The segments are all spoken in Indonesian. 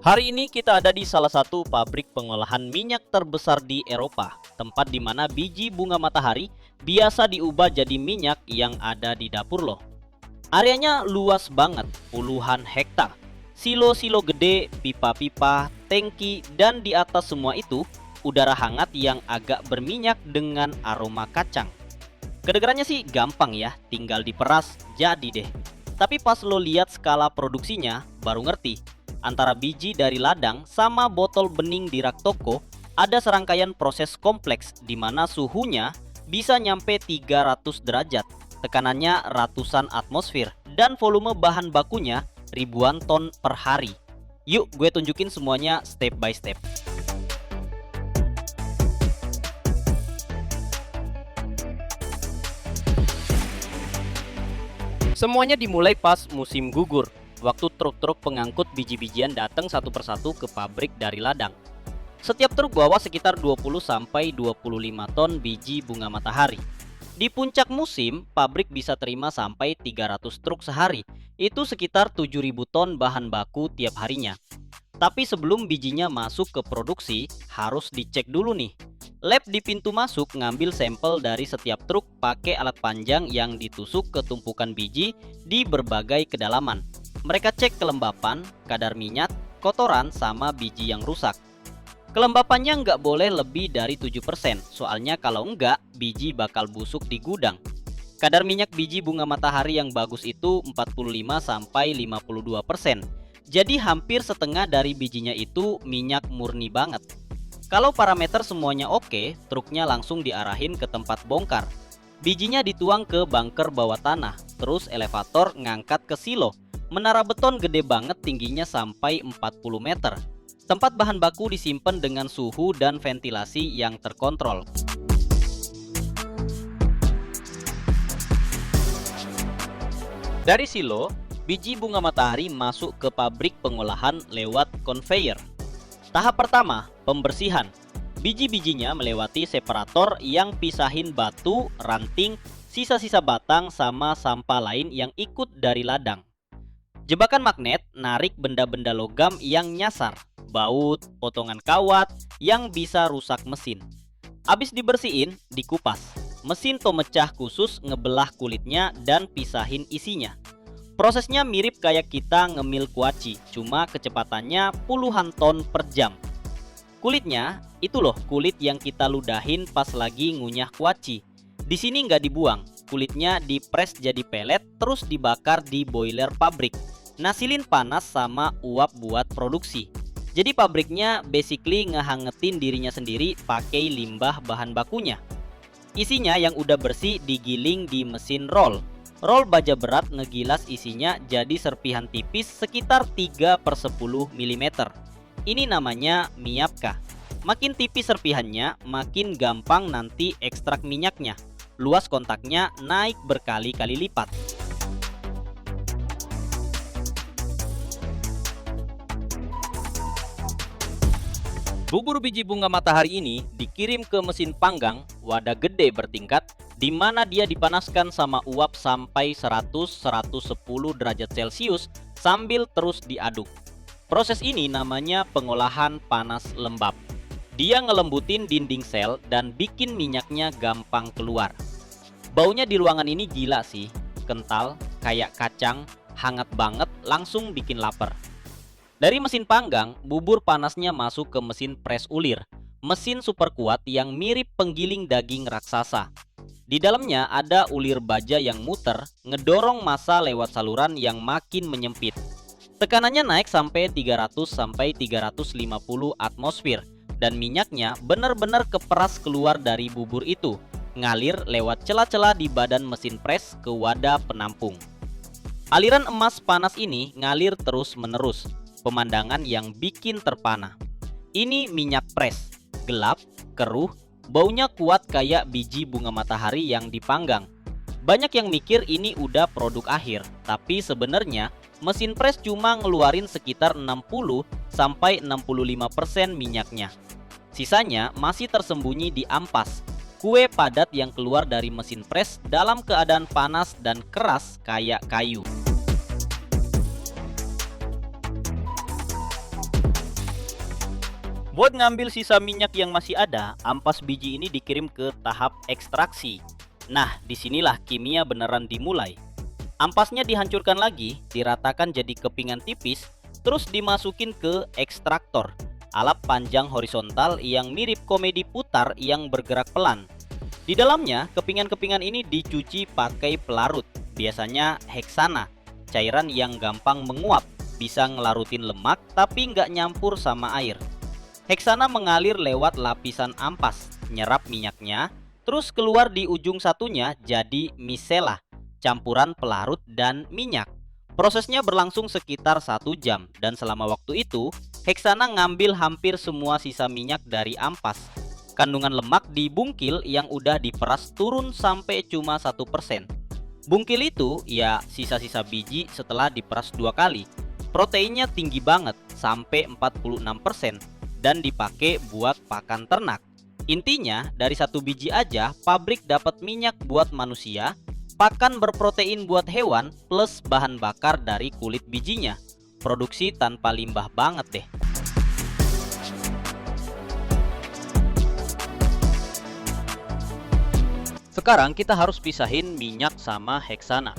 Hari ini kita ada di salah satu pabrik pengolahan minyak terbesar di Eropa, tempat di mana biji bunga matahari biasa diubah jadi minyak yang ada di dapur loh. Areanya luas banget, puluhan hektar. Silo-silo gede, pipa-pipa, tangki, dan di atas semua itu udara hangat yang agak berminyak dengan aroma kacang. Kedengarannya sih gampang ya, tinggal diperas, jadi deh. Tapi pas lo lihat skala produksinya, baru ngerti. Antara biji dari ladang sama botol bening di rak toko, ada serangkaian proses kompleks di mana suhunya bisa nyampe 300 derajat, tekanannya ratusan atmosfer, dan volume bahan bakunya ribuan ton per hari. Yuk gue tunjukin semuanya step by step. Semuanya dimulai pas musim gugur, waktu truk-truk pengangkut biji-bijian datang satu persatu ke pabrik dari ladang. Setiap truk bawa sekitar 20-25 ton biji bunga matahari. Di puncak musim, pabrik bisa terima sampai 300 truk sehari. Itu sekitar 7.000 ton bahan baku tiap harinya. Tapi sebelum bijinya masuk ke produksi, harus dicek dulu nih. Lab di pintu masuk ngambil sampel dari setiap truk pakai alat panjang yang ditusuk ke tumpukan biji di berbagai kedalaman. Mereka cek kelembapan, kadar minyak, kotoran, sama biji yang rusak. Kelembapannya nggak boleh lebih dari 7%, soalnya kalau enggak, biji bakal busuk di gudang. Kadar minyak biji bunga matahari yang bagus itu 45-52%. Jadi hampir setengah dari bijinya itu minyak murni banget. Kalau parameter semuanya oke, truknya langsung diarahin ke tempat bongkar. Bijinya dituang ke bunker bawah tanah, terus elevator ngangkat ke silo. Menara beton gede banget, tingginya sampai 40 meter. Tempat bahan baku disimpan dengan suhu dan ventilasi yang terkontrol. Dari silo, biji bunga matahari masuk ke pabrik pengolahan lewat conveyor. Tahap pertama, pembersihan. Biji-bijinya melewati separator yang pisahin batu, ranting, sisa-sisa batang, sama sampah lain yang ikut dari ladang. Jebakan magnet narik benda-benda logam yang nyasar, baut, potongan kawat yang bisa rusak mesin. Abis dibersihin, dikupas. Mesin pemecah khusus ngebelah kulitnya dan pisahin isinya. Prosesnya mirip kayak kita ngemil kuaci, cuma kecepatannya puluhan ton per jam. Kulitnya, itu loh kulit yang kita ludahin pas lagi ngunyah kuaci. Di sini nggak dibuang, kulitnya dipres jadi pelet terus dibakar di boiler pabrik. Nasilin panas sama uap buat produksi. Jadi pabriknya basically ngehangetin dirinya sendiri pakai limbah bahan bakunya. Isinya yang udah bersih digiling di mesin roll. Roll baja berat ngegilas isinya jadi serpihan tipis sekitar 3/10 mm. Ini namanya miapka. Makin tipis serpihannya, makin gampang nanti ekstrak minyaknya. Luas kontaknya naik berkali-kali lipat. Bubur biji bunga matahari ini dikirim ke mesin panggang, wadah gede bertingkat, di mana dia dipanaskan sama uap sampai 100-110 derajat Celcius sambil terus diaduk. Proses ini namanya pengolahan panas lembab. Dia ngelembutin dinding sel dan bikin minyaknya gampang keluar. Baunya di ruangan ini gila sih, kental, kayak kacang, hangat banget, langsung bikin lapar. Dari mesin panggang, bubur panasnya masuk ke mesin pres ulir, mesin super kuat yang mirip penggiling daging raksasa. Di dalamnya ada ulir baja yang muter, ngedorong massa lewat saluran yang makin menyempit. Tekanannya naik sampai 300-350 atmosfer, dan minyaknya benar-benar keperas keluar dari bubur itu, ngalir lewat celah-celah di badan mesin pres ke wadah penampung. Aliran emas panas ini ngalir terus-menerus. Pemandangan yang bikin terpana. Ini minyak pres, gelap, keruh, baunya kuat kayak biji bunga matahari yang dipanggang. Banyak yang mikir ini udah produk akhir, tapi sebenarnya mesin pres cuma ngeluarin sekitar 60-65% minyaknya. Sisanya masih tersembunyi di ampas, kue padat yang keluar dari mesin pres dalam keadaan panas dan keras kayak kayu. Buat ngambil sisa minyak yang masih ada, ampas biji ini dikirim ke tahap ekstraksi. Nah, disinilah kimia beneran dimulai. Ampasnya dihancurkan lagi, diratakan jadi kepingan tipis, terus dimasukin ke ekstraktor, alat panjang horizontal yang mirip komedi putar yang bergerak pelan. Di dalamnya, kepingan-kepingan ini dicuci pakai pelarut, biasanya heksana, cairan yang gampang menguap, bisa ngelarutin lemak tapi nggak nyampur sama air. Heksana mengalir lewat lapisan ampas, nyerap minyaknya, terus keluar di ujung satunya jadi misela, campuran pelarut dan minyak. Prosesnya berlangsung sekitar 1 jam, dan selama waktu itu, heksana ngambil hampir semua sisa minyak dari ampas. Kandungan lemak di bungkil yang udah diperas turun sampai cuma 1%. Bungkil itu ya sisa-sisa biji setelah diperas 2 kali. Proteinnya tinggi banget, sampai 46%. Dan dipakai buat pakan ternak. Intinya, dari 1 biji aja, pabrik dapat minyak buat manusia, pakan berprotein buat hewan, plus bahan bakar dari kulit bijinya. Produksi tanpa limbah banget deh. Sekarang kita harus pisahin minyak sama heksana.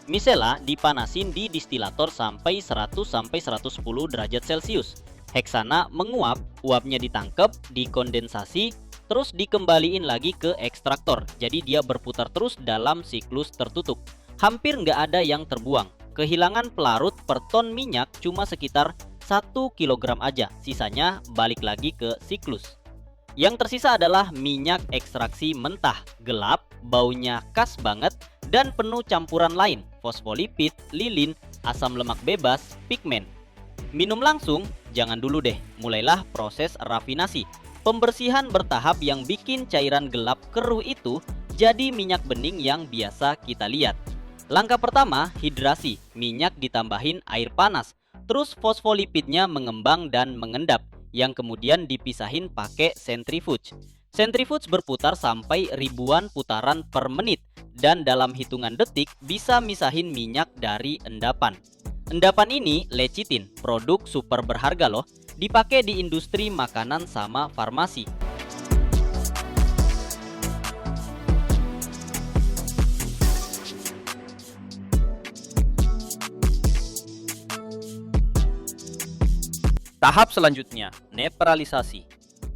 Misela dipanasin di distilator sampai 100-110 derajat Celcius. Heksana menguap, uapnya ditangkap, dikondensasi, terus dikembaliin lagi ke ekstraktor. Jadi dia berputar terus dalam siklus tertutup. Hampir nggak ada yang terbuang. Kehilangan pelarut per ton minyak cuma sekitar 1 kg aja. Sisanya balik lagi ke siklus. Yang tersisa adalah minyak ekstraksi mentah, gelap, baunya khas banget, dan penuh campuran lain, fosfolipid, lilin, asam lemak bebas, pigmen. Minum langsung? Jangan dulu deh, mulailah proses rafinasi. Pembersihan bertahap yang bikin cairan gelap keruh itu jadi minyak bening yang biasa kita lihat. Langkah pertama, hidrasi. Minyak ditambahin air panas, terus fosfolipidnya mengembang dan mengendap, yang kemudian dipisahin pakai centrifuge. Centrifuge berputar sampai ribuan putaran per menit, dan dalam hitungan detik bisa misahin minyak dari endapan. Endapan ini lecithin, produk super berharga loh, dipakai di industri makanan sama farmasi. Tahap selanjutnya, netralisasi.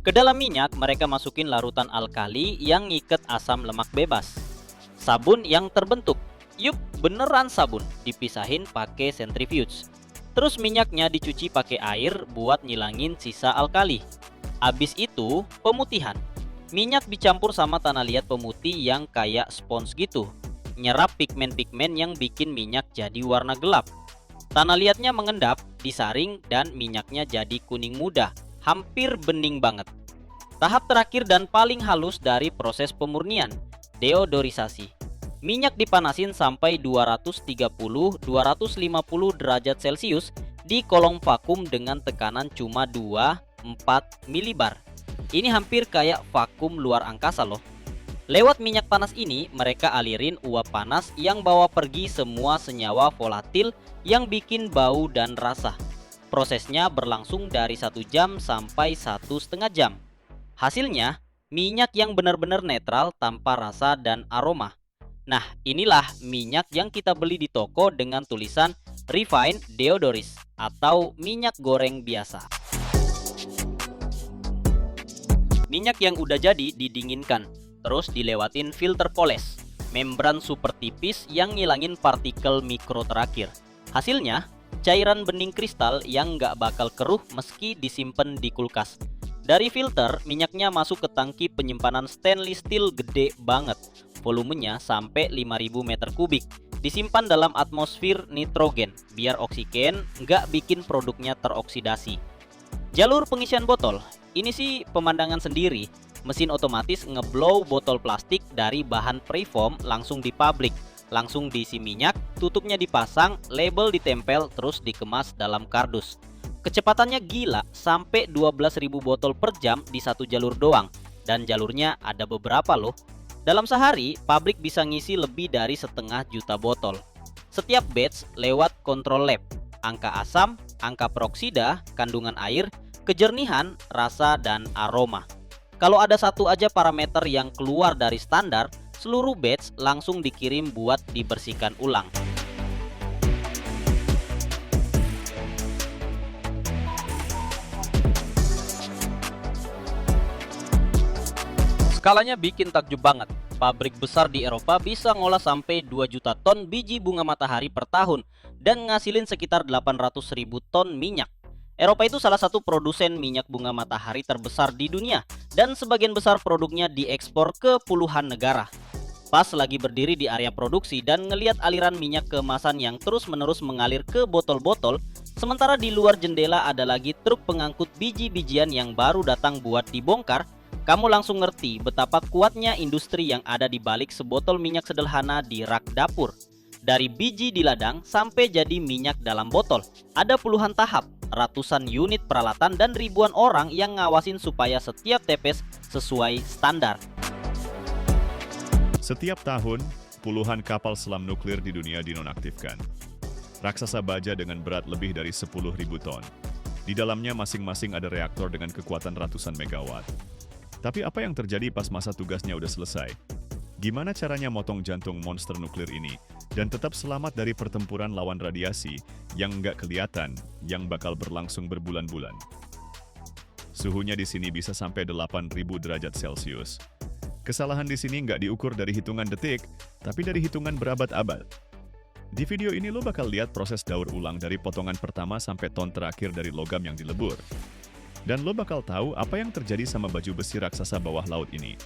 Ke dalam minyak mereka masukin larutan alkali yang ngiket asam lemak bebas. Sabun yang terbentuk. Yup, beneran sabun, dipisahin pakai centrifuge. Terus minyaknya dicuci pakai air buat ngilangin sisa alkali. Abis itu, pemutihan. Minyak dicampur sama tanah liat pemutih yang kayak spons gitu. Nyerap pigmen-pigmen yang bikin minyak jadi warna gelap. Tanah liatnya mengendap, disaring, dan minyaknya jadi kuning muda, hampir bening banget. Tahap terakhir dan paling halus dari proses pemurnian, deodorisasi. Minyak dipanasin sampai 230-250 derajat Celcius di kolom vakum dengan tekanan cuma 2-4 milibar. Ini hampir kayak vakum luar angkasa loh. Lewat minyak panas ini, mereka alirin uap panas yang bawa pergi semua senyawa volatil yang bikin bau dan rasa. Prosesnya berlangsung dari 1 jam sampai 1,5 jam. Hasilnya, minyak yang benar-benar netral tanpa rasa dan aroma. Nah, inilah minyak yang kita beli di toko dengan tulisan Refined Deodoris atau minyak goreng biasa. Minyak yang udah jadi didinginkan, terus dilewatin filter poles, membran super tipis yang ngilangin partikel mikro terakhir. Hasilnya, cairan bening kristal yang nggak bakal keruh meski disimpan di kulkas. Dari filter, minyaknya masuk ke tangki penyimpanan stainless steel gede banget. Volumenya sampai 5000 meter kubik. Disimpan dalam atmosfer nitrogen, biar oksigen nggak bikin produknya teroksidasi. Jalur pengisian botol, ini sih pemandangan sendiri. Mesin otomatis ngeblow botol plastik dari bahan preform langsung di pabrik. Langsung diisi minyak, tutupnya dipasang, label ditempel, terus dikemas dalam kardus. Kecepatannya gila, sampai 12.000 botol per jam di satu jalur doang. Dan jalurnya ada beberapa loh. Dalam sehari, pabrik bisa ngisi lebih dari 1,5 juta botol. Setiap batch lewat kontrol lab, angka asam, angka peroksida, kandungan air, kejernihan, rasa, dan aroma. Kalau ada satu aja parameter yang keluar dari standar, seluruh batch langsung dikirim buat dibersihkan ulang. Skalanya bikin takjub banget. Pabrik besar di Eropa bisa ngolah sampai 2 juta ton biji bunga matahari per tahun dan ngasilin sekitar 800.000 ton minyak. Eropa itu salah satu produsen minyak bunga matahari terbesar di dunia dan sebagian besar produknya diekspor ke puluhan negara. Pas lagi berdiri di area produksi dan ngeliat aliran minyak kemasan yang terus-menerus mengalir ke botol-botol, sementara di luar jendela ada lagi truk pengangkut biji-bijian yang baru datang buat dibongkar, kamu langsung ngerti betapa kuatnya industri yang ada di balik sebotol minyak sederhana di rak dapur. Dari biji di ladang sampai jadi minyak dalam botol, ada puluhan tahap, ratusan unit peralatan dan ribuan orang yang ngawasin supaya setiap tetes sesuai standar. Setiap tahun, puluhan kapal selam nuklir di dunia dinonaktifkan. Raksasa baja dengan berat lebih dari 10.000 ton. Di dalamnya masing-masing ada reaktor dengan kekuatan ratusan megawatt. Tapi apa yang terjadi pas masa tugasnya udah selesai? Gimana caranya motong jantung monster nuklir ini dan tetap selamat dari pertempuran lawan radiasi yang nggak kelihatan, yang bakal berlangsung berbulan-bulan? Suhunya di sini bisa sampai 8.000 derajat Celcius. Kesalahan di sini nggak diukur dari hitungan detik, tapi dari hitungan berabad-abad. Di video ini lo bakal lihat proses daur ulang dari potongan pertama sampai ton terakhir dari logam yang dilebur. Dan lo bakal tahu apa yang terjadi sama baju besi raksasa bawah laut ini.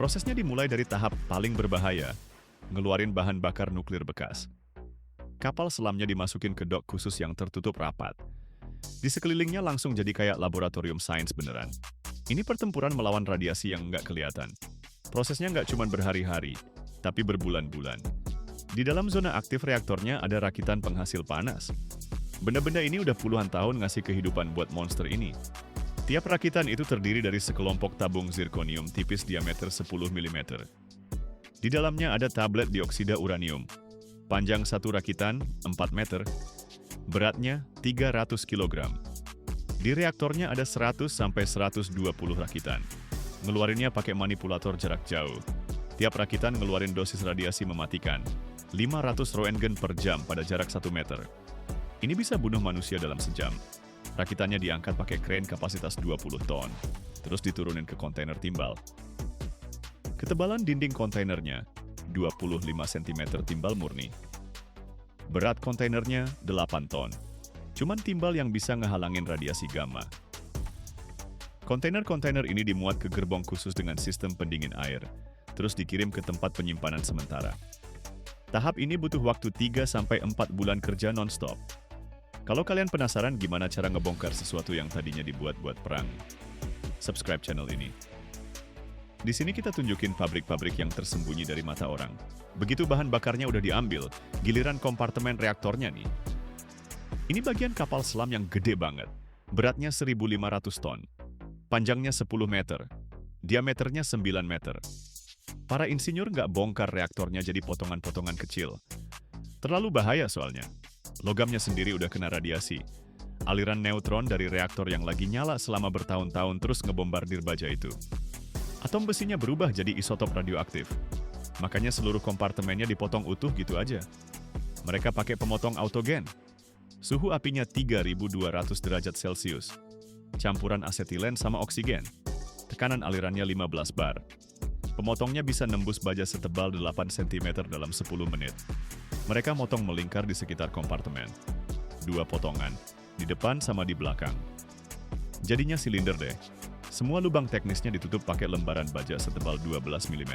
Prosesnya dimulai dari tahap paling berbahaya, ngeluarin bahan bakar nuklir bekas. Kapal selamnya dimasukin ke dok khusus yang tertutup rapat. Di sekelilingnya langsung jadi kayak laboratorium sains beneran. Ini pertempuran melawan radiasi yang nggak kelihatan. Prosesnya nggak cuma berhari-hari, tapi berbulan-bulan. Di dalam zona aktif reaktornya ada rakitan penghasil panas. Benda-benda ini udah puluhan tahun ngasih kehidupan buat monster ini. Tiap rakitan itu terdiri dari sekelompok tabung zirkonium tipis diameter 10 mm. Di dalamnya ada tablet dioksida uranium. Panjang satu rakitan 4 meter, beratnya 300 kg. Di reaktornya ada 100 sampai 120 rakitan. Ngeluarinnya pakai manipulator jarak jauh. Tiap rakitan ngeluarin dosis radiasi mematikan. 500 Roentgen per jam pada jarak 1 meter. Ini bisa bunuh manusia dalam sejam. Rakitannya diangkat pakai kren kapasitas 20 ton, terus diturunin ke kontainer timbal. Ketebalan dinding kontainernya 25 cm timbal murni. Berat kontainernya 8 ton. Cuman timbal yang bisa ngehalangin radiasi gamma. Kontainer-kontainer ini dimuat ke gerbong khusus dengan sistem pendingin air, terus dikirim ke tempat penyimpanan sementara. Tahap ini butuh waktu 3-4 bulan kerja non-stop. Kalau kalian penasaran gimana cara ngebongkar sesuatu yang tadinya dibuat buat perang, subscribe channel ini. Di sini kita tunjukin pabrik-pabrik yang tersembunyi dari mata orang. Begitu bahan bakarnya udah diambil, giliran kompartemen reaktornya nih. Ini bagian kapal selam yang gede banget. Beratnya 1.500 ton. Panjangnya 10 meter. Diameternya 9 meter. Para insinyur nggak bongkar reaktornya jadi potongan-potongan kecil. Terlalu bahaya soalnya. Logamnya sendiri udah kena radiasi. Aliran neutron dari reaktor yang lagi nyala selama bertahun-tahun terus ngebombardir baja itu. Atom besinya berubah jadi isotop radioaktif. Makanya seluruh kompartemennya dipotong utuh gitu aja. Mereka pakai pemotong autogen. Suhu apinya 3.200 derajat Celcius. Campuran asetilen sama oksigen. Tekanan alirannya 15 bar. Pemotongnya bisa nembus baja setebal 8 cm dalam 10 menit. Mereka motong melingkar di sekitar kompartemen. 2 potongan, di depan sama di belakang. Jadinya silinder deh. Semua lubang teknisnya ditutup pakai lembaran baja setebal 12 mm.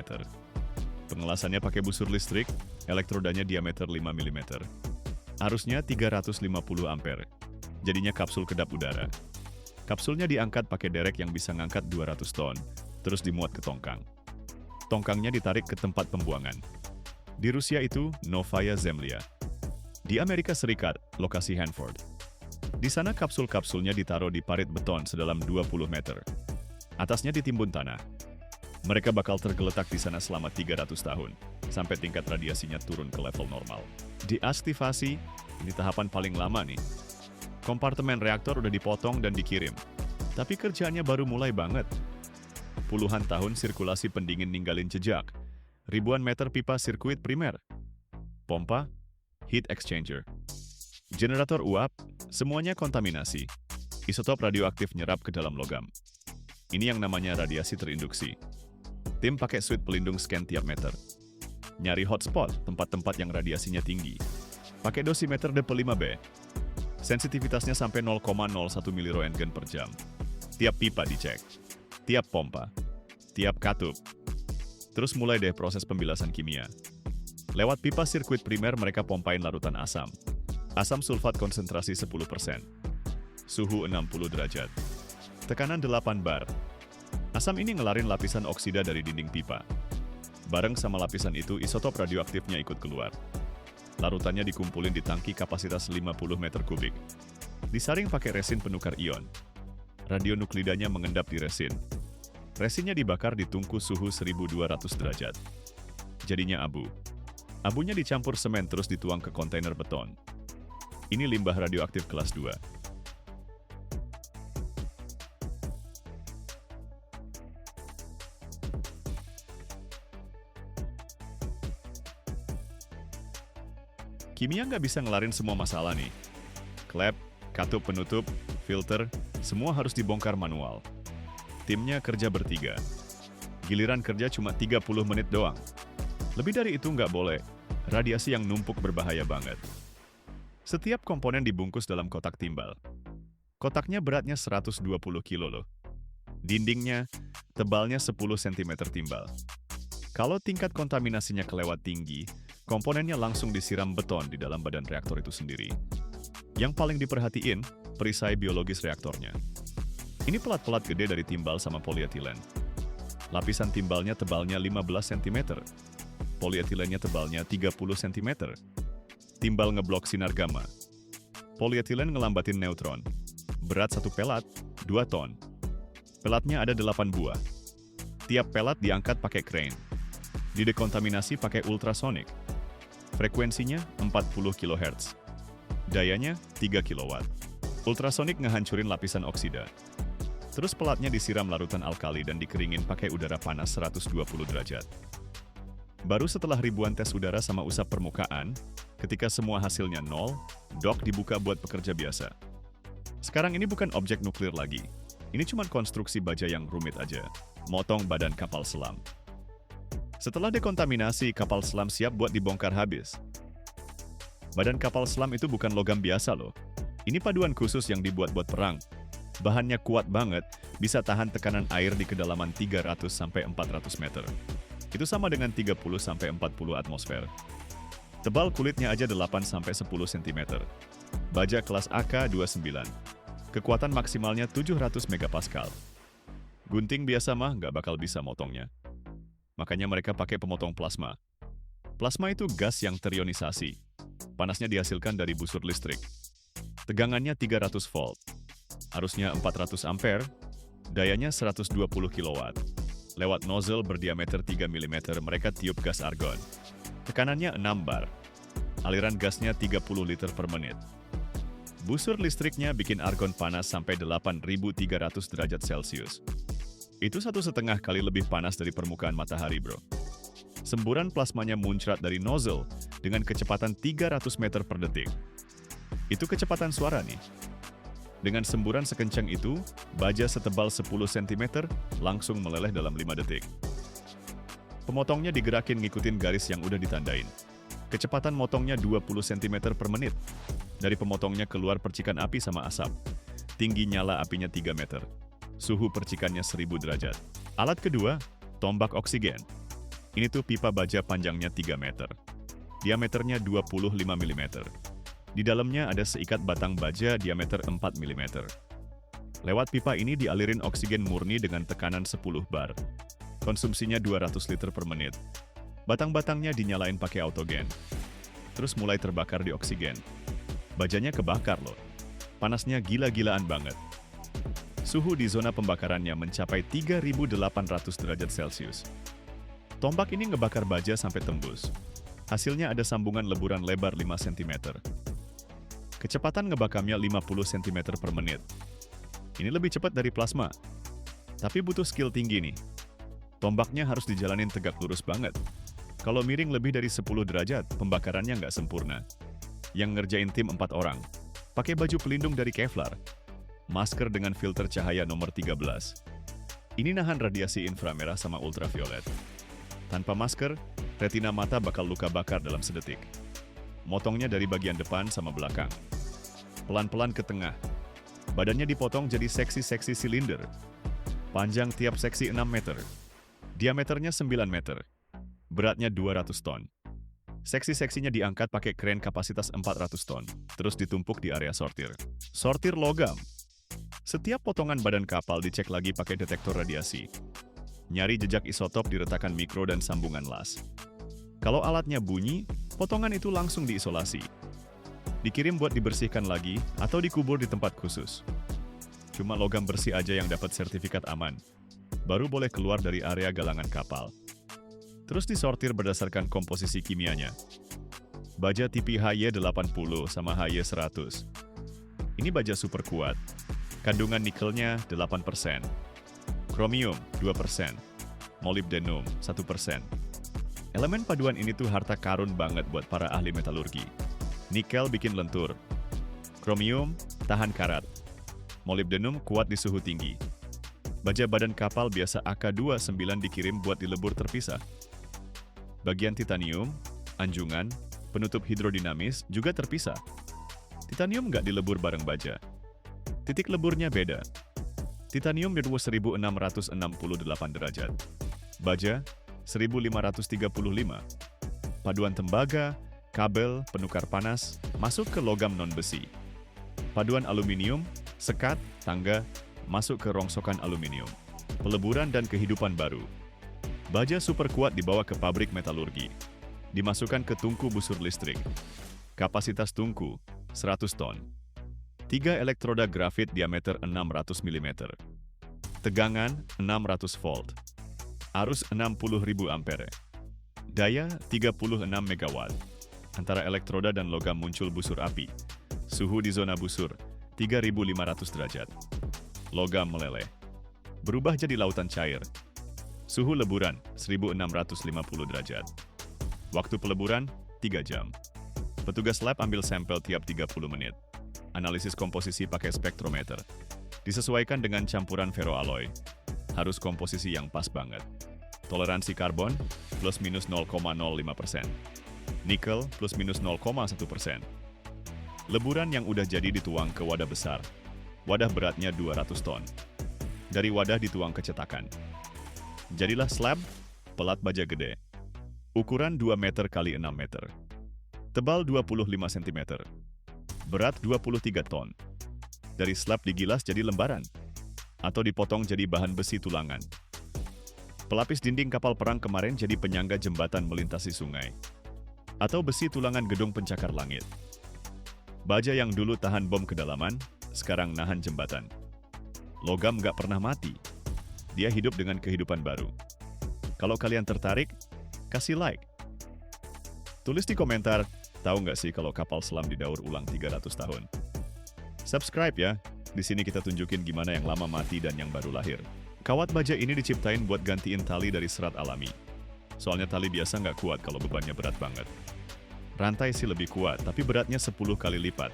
Pengelasannya pakai busur listrik, elektrodanya diameter 5 mm. Arusnya 350 ampere. Jadinya kapsul kedap udara. Kapsulnya diangkat pakai derek yang bisa ngangkat 200 ton, terus dimuat ke tongkang. Tongkangnya ditarik ke tempat pembuangan. Di Rusia itu Novaya Zemlya. Di Amerika Serikat, lokasi Hanford. Di sana kapsul-kapsulnya ditaruh di parit beton sedalam 20 meter. Atasnya ditimbun tanah. Mereka bakal tergeletak di sana selama 300 tahun, sampai tingkat radiasinya turun ke level normal. Deaktivasi, ini tahapan paling lama nih. Kompartemen reaktor udah dipotong dan dikirim. Tapi kerjaannya baru mulai banget. Puluhan tahun sirkulasi pendingin ninggalin jejak. Ribuan meter pipa sirkuit primer. Pompa, heat exchanger. Generator uap, semuanya kontaminasi. Isotop radioaktif nyerap ke dalam logam. Ini yang namanya radiasi terinduksi. Tim pakai suit pelindung scan tiap meter. Nyari hotspot, tempat-tempat yang radiasinya tinggi. Pakai dosimeter DP5B. Sensitivitasnya sampai 0,01 miliroentgen per jam. Tiap pipa dicek. Tiap pompa. Tiap katup. Terus mulai deh proses pembilasan kimia. Lewat pipa sirkuit primer mereka pompain larutan asam. Asam sulfat konsentrasi 10%. Suhu 60 derajat. Tekanan 8 bar. Asam ini ngelarin lapisan oksida dari dinding pipa. Bareng sama lapisan itu, isotop radioaktifnya ikut keluar. Larutannya dikumpulin di tangki kapasitas 50 meter kubik. Disaring pakai resin penukar ion. Radionuklidanya mengendap di resin. Resinnya dibakar di tungku suhu 1200 derajat. Jadinya abu. Abunya dicampur semen terus dituang ke kontainer beton. Ini limbah radioaktif kelas 2. Kimia nggak bisa ngelarin semua masalah nih. Klep, katup penutup, filter, semua harus dibongkar manual. Timnya kerja bertiga. Giliran kerja cuma 30 menit doang. Lebih dari itu nggak boleh. Radiasi yang numpuk berbahaya banget. Setiap komponen dibungkus dalam kotak timbal. Kotaknya beratnya 120 kilo loh. Dindingnya, tebalnya 10 cm timbal. Kalau tingkat kontaminasinya kelewat tinggi, komponennya langsung disiram beton di dalam badan reaktor itu sendiri. Yang paling diperhatiin, perisai biologis reaktornya. Ini pelat-pelat gede dari timbal sama polietilen. Lapisan timbalnya tebalnya 15 cm. Polietilennya tebalnya 30 cm. Timbal ngeblok sinar gamma. Polietilen ngelambatin neutron. Berat satu pelat, 2 ton. Pelatnya ada 8 buah. Tiap pelat diangkat pakai crane. Didekontaminasi pakai ultrasonik. Frekuensinya 40 kHz. Dayanya 3 kW. Ultrasonik ngehancurin lapisan oksida. Terus pelatnya disiram larutan alkali dan dikeringin pakai udara panas 120 derajat. Baru setelah ribuan tes udara sama usap permukaan, ketika semua hasilnya nol, dok dibuka buat pekerja biasa. Sekarang ini bukan objek nuklir lagi. Ini cuma konstruksi baja yang rumit aja. Motong badan kapal selam. Setelah dekontaminasi, kapal selam siap buat dibongkar habis. Badan kapal selam itu bukan logam biasa loh. Ini paduan khusus yang dibuat buat perang. Bahannya kuat banget, bisa tahan tekanan air di kedalaman 300-400 meter. Itu sama dengan 30-40 atmosfer. Tebal kulitnya aja 8-10 cm. Baja kelas AK-29. Kekuatan maksimalnya 700 megapascal. Gunting biasa mah nggak bakal bisa motongnya. Makanya mereka pakai pemotong plasma. Plasma itu gas yang terionisasi. Panasnya dihasilkan dari busur listrik. Tegangannya 300 volt. Arusnya 400 ampere. Dayanya 120 kW. Lewat nozzle berdiameter 3 mm mereka tiup gas argon. Tekanannya 6 bar. Aliran gasnya 30 liter per menit. Busur listriknya bikin argon panas sampai 8.300 derajat Celcius. Itu 1,5 kali lebih panas dari permukaan matahari, bro. Semburan plasmanya muncrat dari nozzle dengan kecepatan 300 meter per detik. Itu kecepatan suara nih. Dengan semburan sekencang itu, baja setebal 10 cm langsung meleleh dalam 5 detik. Pemotongnya digerakin ngikutin garis yang udah ditandain. Kecepatan motongnya 20 cm per menit. Dari pemotongnya keluar percikan api sama asap. Tinggi nyala apinya 3 meter. Suhu percikannya 1000 derajat. Alat kedua, tombak oksigen. Ini tuh pipa baja panjangnya 3 meter. Diameternya 25 mm. Di dalamnya ada seikat batang baja diameter 4 mm. Lewat pipa ini dialirin oksigen murni dengan tekanan 10 bar. Konsumsinya 200 liter per menit. Batang-batangnya dinyalain pakai autogen. Terus mulai terbakar di oksigen. Bajanya kebakar loh. Panasnya gila-gilaan banget. Suhu di zona pembakarannya mencapai 3.800 derajat Celcius. Tombak ini ngebakar baja sampai tembus. Hasilnya ada sambungan leburan lebar 5 cm. Kecepatan ngebakamnya 50 cm per menit. Ini lebih cepat dari plasma. Tapi butuh skill tinggi nih. Tombaknya harus dijalanin tegak lurus banget. Kalau miring lebih dari 10 derajat, pembakarannya nggak sempurna. Yang ngerjain tim 4 orang. Pakai baju pelindung dari Kevlar. Masker dengan filter cahaya nomor 13. Ini nahan radiasi inframerah sama ultraviolet. Tanpa masker, retina mata bakal luka bakar dalam sedetik. Motongnya dari bagian depan sama belakang. Pelan-pelan ke tengah. Badannya dipotong jadi seksi-seksi silinder. Panjang tiap seksi 6 meter. Diameternya 9 meter. Beratnya 200 ton. Seksi-seksinya diangkat pakai kren kapasitas 400 ton. Terus ditumpuk di area sortir. Sortir logam. Setiap potongan badan kapal dicek lagi pakai detektor radiasi. Nyari jejak isotop di retakan mikro dan sambungan las. Kalau alatnya bunyi, potongan itu langsung diisolasi. Dikirim buat dibersihkan lagi atau dikubur di tempat khusus. Cuma logam bersih aja yang dapat sertifikat aman. Baru boleh keluar dari area galangan kapal. Terus disortir berdasarkan komposisi kimianya. Baja tipe HY80 sama HY100. Ini baja super kuat. Kandungan nikelnya 8%. Kromium 2%. Molybdenum 1%. Elemen paduan ini tuh harta karun banget buat para ahli metalurgi. Nikel bikin lentur. Kromium tahan karat. Molybdenum kuat di suhu tinggi. Baja badan kapal biasa AK-29 dikirim buat dilebur terpisah. Bagian titanium, anjungan, penutup hidrodinamis juga terpisah. Titanium nggak dilebur bareng baja. Titik leburnya beda. Titanium di 1668 derajat. Baja 1535. Paduan tembaga, kabel, penukar panas, masuk ke logam non-besi. Paduan aluminium, sekat, tangga, masuk ke rongsokan aluminium. Peleburan dan kehidupan baru. Baja super kuat dibawa ke pabrik metalurgi. Dimasukkan ke tungku busur listrik. Kapasitas tungku 100 ton. 3 elektroda grafit diameter 600 mm. Tegangan 600 volt. Arus 60.000 ampere. Daya 36 MW. Antara elektroda dan logam muncul busur api. Suhu di zona busur 3.500 derajat. Logam meleleh. Berubah jadi lautan cair. Suhu leburan 1650 derajat. Waktu peleburan 3 jam. Petugas lab ambil sampel tiap 30 menit. Analisis komposisi pakai spektrometer. Disesuaikan dengan campuran ferroalloy. Harus komposisi yang pas banget. Toleransi karbon plus minus 0,05%. Nikel plus minus 0,1%. Leburan yang udah jadi dituang ke wadah besar. Wadah beratnya 200 ton. Dari wadah dituang ke cetakan. Jadilah slab, pelat baja gede. Ukuran 2 meter x 6 meter. Tebal 25 cm. Berat 23 ton. Dari slab digilas jadi lembaran. Atau dipotong jadi bahan besi tulangan. Pelapis dinding kapal perang kemarin jadi penyangga jembatan melintasi sungai. Atau besi tulangan gedung pencakar langit. Baja yang dulu tahan bom kedalaman, sekarang nahan jembatan. Logam nggak pernah mati. Dia hidup dengan kehidupan baru. Kalau kalian tertarik, kasih like. Tulis di komentar, tahu nggak sih kalau kapal selam didaur ulang 300 tahun? Subscribe ya, di sini kita tunjukin gimana yang lama mati dan yang baru lahir. Kawat baja ini diciptain buat gantiin tali dari serat alami. Soalnya tali biasa nggak kuat kalau bebannya berat banget. Rantai sih lebih kuat, tapi beratnya 10 kali lipat.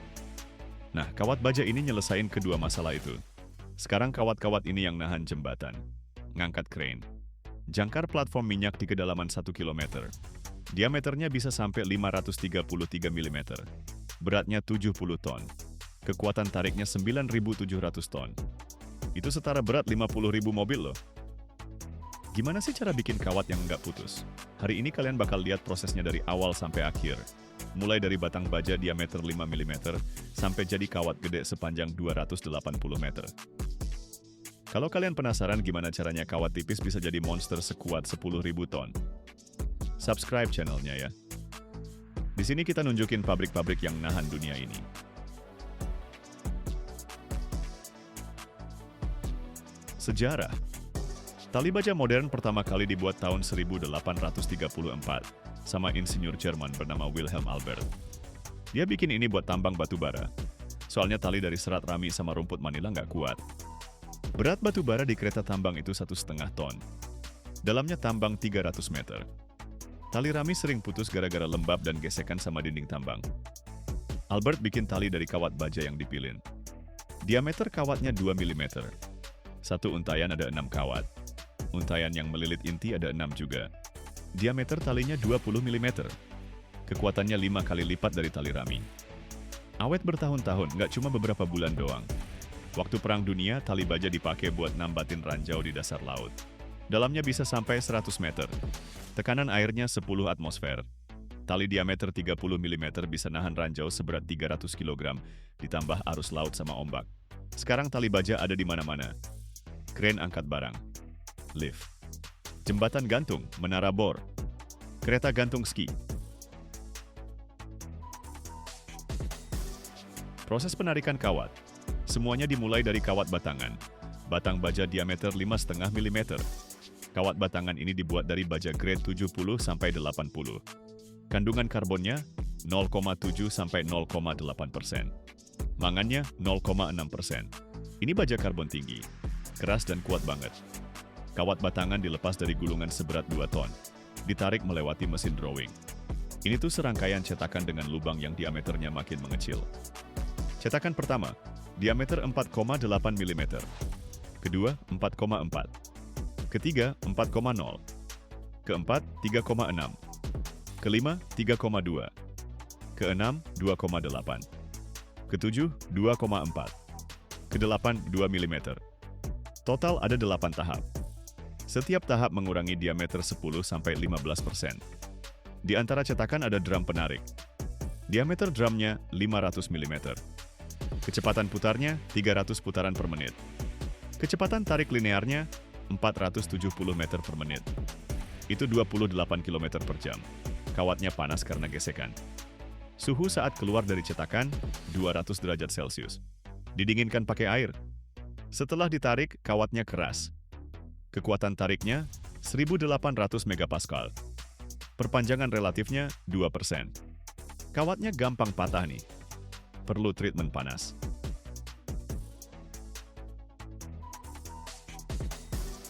Nah, kawat baja ini nyelesain kedua masalah itu. Sekarang kawat-kawat ini yang nahan jembatan. Ngangkat crane. Jangkar platform minyak di kedalaman 1 km. Diameternya bisa sampai 533 mm. Beratnya 70 ton. Kekuatan tariknya 9.700 ton. Itu setara berat 50.000 mobil loh. Gimana sih cara bikin kawat yang nggak putus? Hari ini kalian bakal lihat prosesnya dari awal sampai akhir. Mulai dari batang baja diameter 5 mm sampai jadi kawat gede sepanjang 280 meter. Kalau kalian penasaran gimana caranya kawat tipis bisa jadi monster sekuat 10.000 ton, subscribe channelnya ya. Di sini kita nunjukin pabrik-pabrik yang nahan dunia ini. Sejarah. Tali baja modern pertama kali dibuat tahun 1834 sama insinyur Jerman bernama Wilhelm Albert. Dia bikin ini buat tambang batu bara. Soalnya tali dari serat rami sama rumput Manila nggak kuat. Berat batu bara di kereta tambang itu 1,5 ton. Dalamnya tambang 300 meter. Tali rami sering putus gara-gara lembab dan gesekan sama dinding tambang. Albert bikin tali dari kawat baja yang dipilin. Diameter kawatnya 2 mm. Satu untayan ada 6 kawat. Untayan yang melilit inti ada 6 juga. Diameter talinya 20 mm. Kekuatannya 5 kali lipat dari tali rami. Awet bertahun-tahun, nggak cuma beberapa bulan doang. Waktu Perang Dunia, tali baja dipakai buat nambatin ranjau di dasar laut. Dalamnya bisa sampai 100 meter. Tekanan airnya 10 atmosfer. Tali diameter 30 mm bisa nahan ranjau seberat 300 kg, ditambah arus laut sama ombak. Sekarang tali baja ada di mana-mana. Kren angkat barang. Lift. Jembatan gantung, menara bor. Kereta gantung ski. Proses penarikan kawat. Semuanya dimulai dari kawat batangan. Batang baja diameter 5,5 mm. Kawat batangan ini dibuat dari baja grade 70 sampai 80. Kandungan karbonnya 0,7 sampai 0,8%. Mangannya 0,6%. Ini baja karbon tinggi, keras dan kuat banget. Kawat batangan dilepas dari gulungan seberat 2 ton. Ditarik melewati mesin drawing. Ini tuh serangkaian cetakan dengan lubang yang diameternya makin mengecil. Cetakan pertama, diameter 4,8 mm. Kedua, 4,4. Ketiga, 4,0. Keempat, 3,6. Kelima, 3,2. Keenam, 2,8. Ketujuh, 2,4. Kedelapan, 2 mm. Total ada 8 tahap. Setiap tahap mengurangi diameter 10-15%. Di antara cetakan ada drum penarik. Diameter drumnya 500 mm. Kecepatan putarnya 300 putaran per menit. Kecepatan tarik linearnya 470 meter per menit. Itu 28 km per jam. Kawatnya panas karena gesekan. Suhu saat keluar dari cetakan 200 derajat Celcius. Didinginkan pakai air. Setelah ditarik, kawatnya keras. Kekuatan tariknya 1800 megapascal. Perpanjangan relatifnya 2%. Kawatnya gampang patah nih. Perlu treatment panas.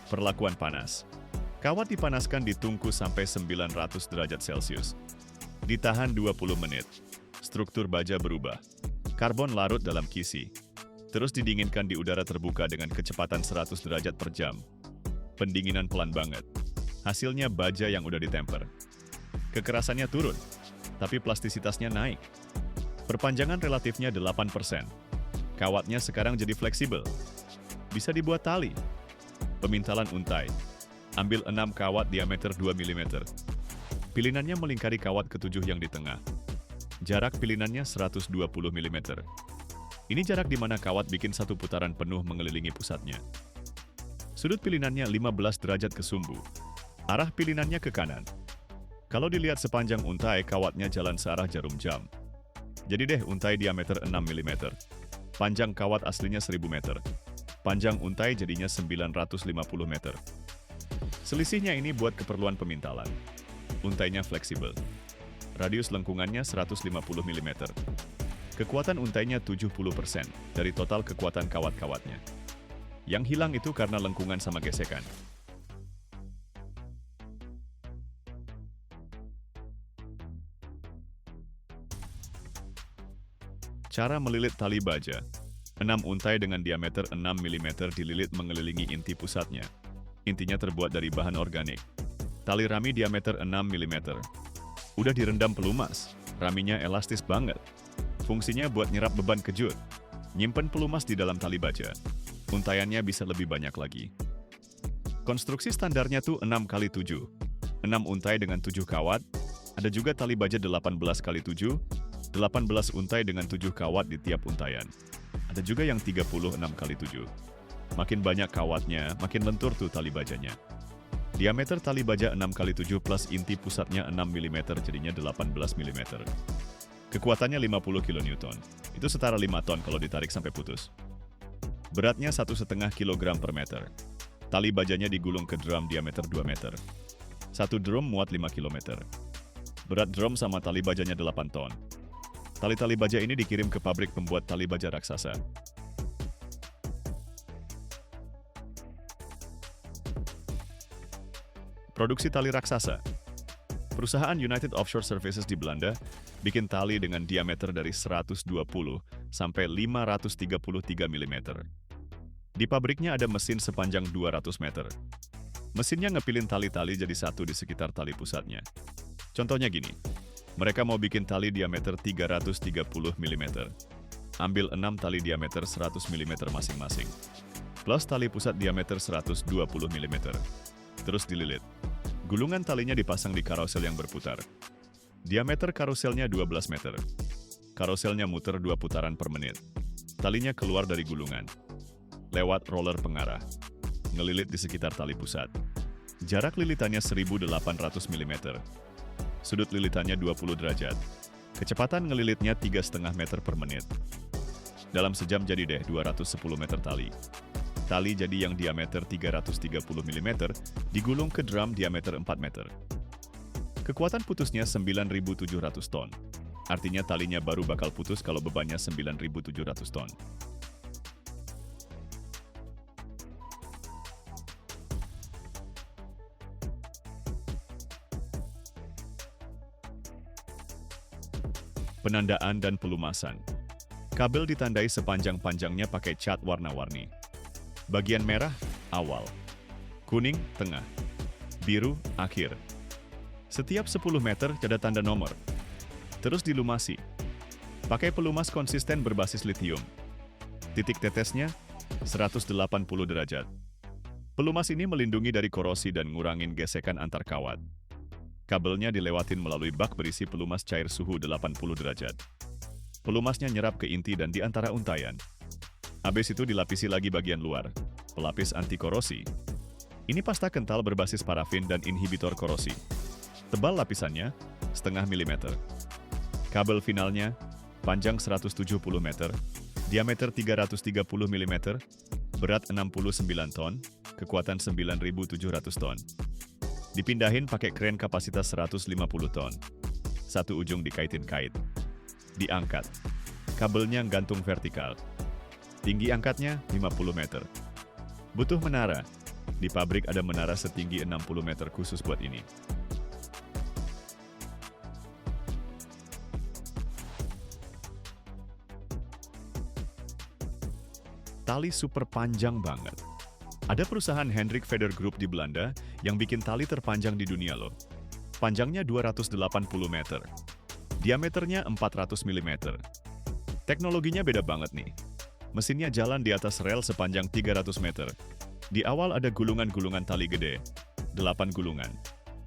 Perlakuan panas. Kawat dipanaskan di tungku sampai 900 derajat Celcius. Ditahan 20 menit. Struktur baja berubah. Karbon larut dalam kisi. Terus didinginkan di udara terbuka dengan kecepatan 100 derajat per jam. Pendinginan pelan banget. Hasilnya baja yang udah ditemper. Kekerasannya turun, tapi plastisitasnya naik. Perpanjangan relatifnya 8%. Kawatnya sekarang jadi fleksibel. Bisa dibuat tali. Pemintalan untai. Ambil 6 kawat diameter 2 mm. Pilinannya melingkari kawat ketujuh yang di tengah. Jarak pilinannya 120 mm. Ini jarak di mana kawat bikin satu putaran penuh mengelilingi pusatnya. Sudut pilinannya 15 derajat ke sumbu. Arah pilinannya ke kanan. Kalau dilihat sepanjang untai, kawatnya jalan searah jarum jam. Jadi deh untai diameter 6 mm. Panjang kawat aslinya 1000 meter. Panjang untai jadinya 950 meter. Selisihnya ini buat keperluan pemintalan. Untainya fleksibel. Radius lengkungannya 150 mm. Kekuatan untainya 70% dari total kekuatan kawat-kawatnya. Yang hilang itu karena lengkungan sama gesekan. Cara melilit tali baja. 6 untai dengan diameter 6 mm dililit mengelilingi inti pusatnya. Intinya terbuat dari bahan organik. Tali rami diameter 6 mm. Udah direndam pelumas. Raminya elastis banget. Fungsinya buat nyerap beban kejut. Nyimpen pelumas di dalam tali baja. Untaiannya bisa lebih banyak lagi. Konstruksi standarnya tuh 6x7. 6 untai dengan 7 kawat. Ada juga tali baja 18x7. 18 untai dengan 7 kawat di tiap untaian. Ada juga yang 36x7. Makin banyak kawatnya, makin lentur tuh tali bajanya. Diameter tali baja 6x7 plus inti pusatnya 6 mm jadinya 18 mm. Kekuatannya 50 kN. Itu setara 5 ton kalau ditarik sampai putus. Beratnya 1,5 kg per meter. Tali bajanya digulung ke drum diameter 2 meter. Satu drum muat 5 km. Berat drum sama tali bajanya 8 ton. Tali-tali baja ini dikirim ke pabrik pembuat tali baja raksasa. Produksi tali raksasa. Perusahaan United Offshore Services di Belanda bikin tali dengan diameter dari 120 sampai 533 mm. Di pabriknya ada mesin sepanjang 200 meter. Mesinnya ngepilin tali-tali jadi satu di sekitar tali pusatnya. Contohnya gini, mereka mau bikin tali diameter 330 mm. Ambil 6 tali diameter 100 mm masing-masing. Plus tali pusat diameter 120 mm. Terus dililit. Gulungan talinya dipasang di karosel yang berputar. Diameter karoselnya 12 meter. Karoselnya muter 2 putaran per menit. Talinya keluar dari gulungan. Lewat roller pengarah. Ngelilit di sekitar tali pusat. Jarak lilitannya 1800 mm. Sudut lilitannya 20 derajat. Kecepatan ngelilitnya 3,5 meter per menit. Dalam sejam jadi deh 210 meter tali. Tali jadi yang diameter 330 mm digulung ke drum diameter 4 meter. Kekuatan putusnya 9.700 ton. Artinya talinya baru bakal putus kalau bebannya 9.700 ton. Penandaan dan pelumasan. Kabel ditandai sepanjang-panjangnya pakai cat warna-warni. Bagian merah, awal. Kuning, tengah. Biru, akhir. Setiap 10 meter ada tanda nomor. Terus dilumasi. Pakai pelumas konsisten berbasis litium. Titik tetesnya, 180 derajat. Pelumas ini melindungi dari korosi dan ngurangin gesekan antar kawat. Kabelnya dilewatin melalui bak berisi pelumas cair suhu 80 derajat. Pelumasnya nyerap ke inti dan di antara untayan. Habis itu dilapisi lagi bagian luar, pelapis anti korosi. Ini pasta kental berbasis parafin dan inhibitor korosi. Tebal lapisannya, 0,5 mm. Kabel finalnya, panjang 170 meter, diameter 330 mm, berat 69 ton, kekuatan 9.700 ton. Dipindahin pakai kren kapasitas 150 ton. Satu ujung dikaitin kait. Diangkat. Kabelnya gantung vertikal. Tinggi angkatnya 50 meter. Butuh menara. Di pabrik ada menara setinggi 60 meter khusus buat ini. Tali super panjang banget. Ada perusahaan Hendrik Feder Group di Belanda yang bikin tali terpanjang di dunia loh. Panjangnya 280 meter. Diameternya 400 mm. Teknologinya beda banget nih. Mesinnya jalan di atas rel sepanjang 300 meter. Di awal ada gulungan-gulungan tali gede, 8 gulungan.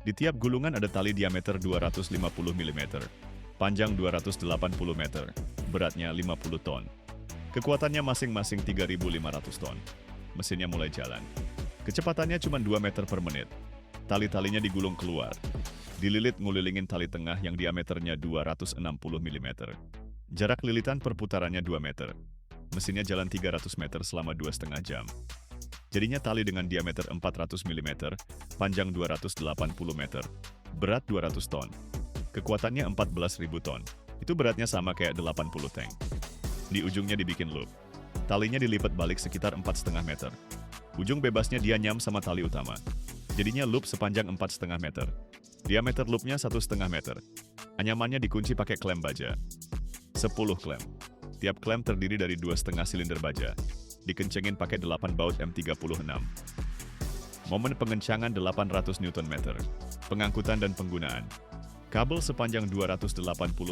Di tiap gulungan ada tali diameter 250 mm, panjang 280 meter, beratnya 50 ton. Kekuatannya masing-masing 3.500 ton. Mesinnya mulai jalan. Kecepatannya cuma 2 meter per menit. Tali-talinya digulung keluar. Dililit ngulilingin tali tengah yang diameternya 260 mm. Jarak lilitan perputarannya 2 meter. Mesinnya jalan 300 meter selama 2,5 jam. Jadinya tali dengan diameter 400 mm, panjang 280 meter, berat 200 ton. Kekuatannya 14.000 ton. Itu beratnya sama kayak 80 tank. Di ujungnya dibikin loop. Talinya dilipat balik sekitar 4,5 meter. Ujung bebasnya dia nyam sama tali utama. Jadinya loop sepanjang 4,5 meter. Diameter loopnya 1,5 meter. Anyamannya dikunci pakai klem baja. 10 klem. Tiap klem terdiri dari 2,5 silinder baja. Dikencengin pakai 8 baut M36. Momen pengencangan 800 Nm. Pengangkutan dan penggunaan. Kabel sepanjang 280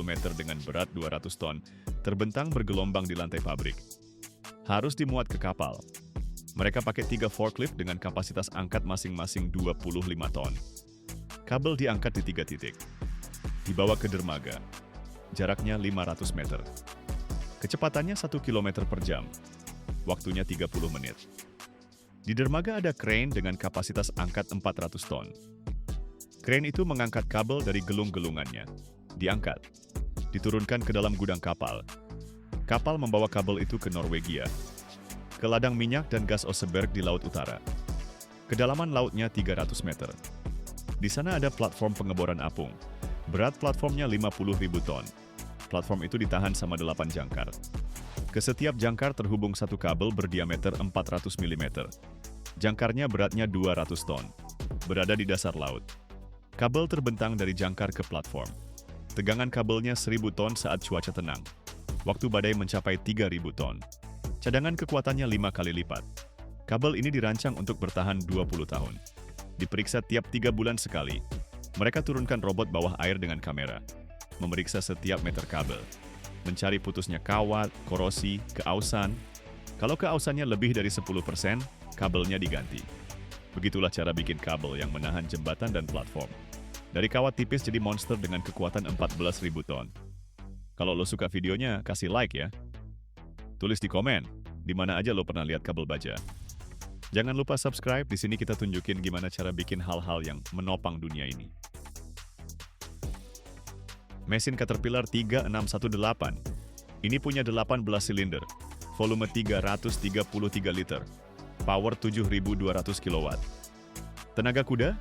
meter dengan berat 200 ton terbentang bergelombang di lantai pabrik. Harus dimuat ke kapal. Mereka pakai 3 forklift dengan kapasitas angkat masing-masing 25 ton. Kabel diangkat di 3 titik. Dibawa ke dermaga. Jaraknya 500 meter. Kecepatannya 1 km per jam. Waktunya 30 menit. Di dermaga ada crane dengan kapasitas angkat 400 ton. Crane itu mengangkat kabel dari gelung-gelungannya. Diangkat. Diturunkan ke dalam gudang kapal. Kapal membawa kabel itu ke Norwegia. ke ladang minyak dan gas Oseberg di Laut Utara. Kedalaman lautnya 300 meter. Di sana ada platform pengeboran apung. Berat platformnya 50.000 ton. Platform itu ditahan sama 8 jangkar. Ke setiap jangkar terhubung satu kabel berdiameter 400 mm. Jangkarnya beratnya 200 ton. Berada di dasar laut. Kabel terbentang dari jangkar ke platform. Tegangan kabelnya 1000 ton saat cuaca tenang. Waktu badai mencapai 3000 ton. Cadangan kekuatannya 5 kali lipat. Kabel ini dirancang untuk bertahan 20 tahun. Diperiksa tiap 3 bulan sekali. Mereka turunkan robot bawah air dengan kamera. Memeriksa setiap meter kabel. Mencari putusnya kawat, korosi, keausan. Kalau keausannya lebih dari 10%, kabelnya diganti. Begitulah cara bikin kabel yang menahan jembatan dan platform. Dari kawat tipis jadi monster dengan kekuatan 14.000 ton. Kalau lo suka videonya, kasih like ya. Tulis di komen, di mana aja lo pernah lihat kabel baja. Jangan lupa subscribe, di sini kita tunjukin gimana cara bikin hal-hal yang menopang dunia ini. Mesin Caterpillar 3618. Ini punya 18 silinder, volume 333 liter, power 7.200 kW. Tenaga kuda?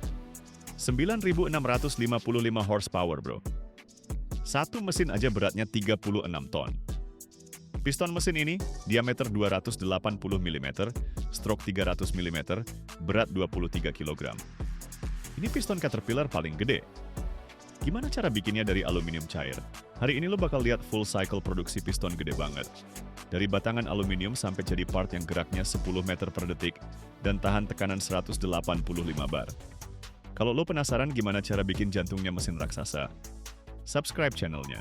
9.655 horsepower, bro. Satu mesin aja beratnya 36 ton. Piston mesin ini, diameter 280 mm, stroke 300 mm, berat 23 kg. Ini piston Caterpillar paling gede. Gimana cara bikinnya dari aluminium cair? Hari ini lo bakal lihat full cycle produksi piston gede banget. Dari batangan aluminium sampai jadi part yang geraknya 10 meter per detik dan tahan tekanan 185 bar. Kalau lo penasaran gimana cara bikin jantungnya mesin raksasa, subscribe channelnya.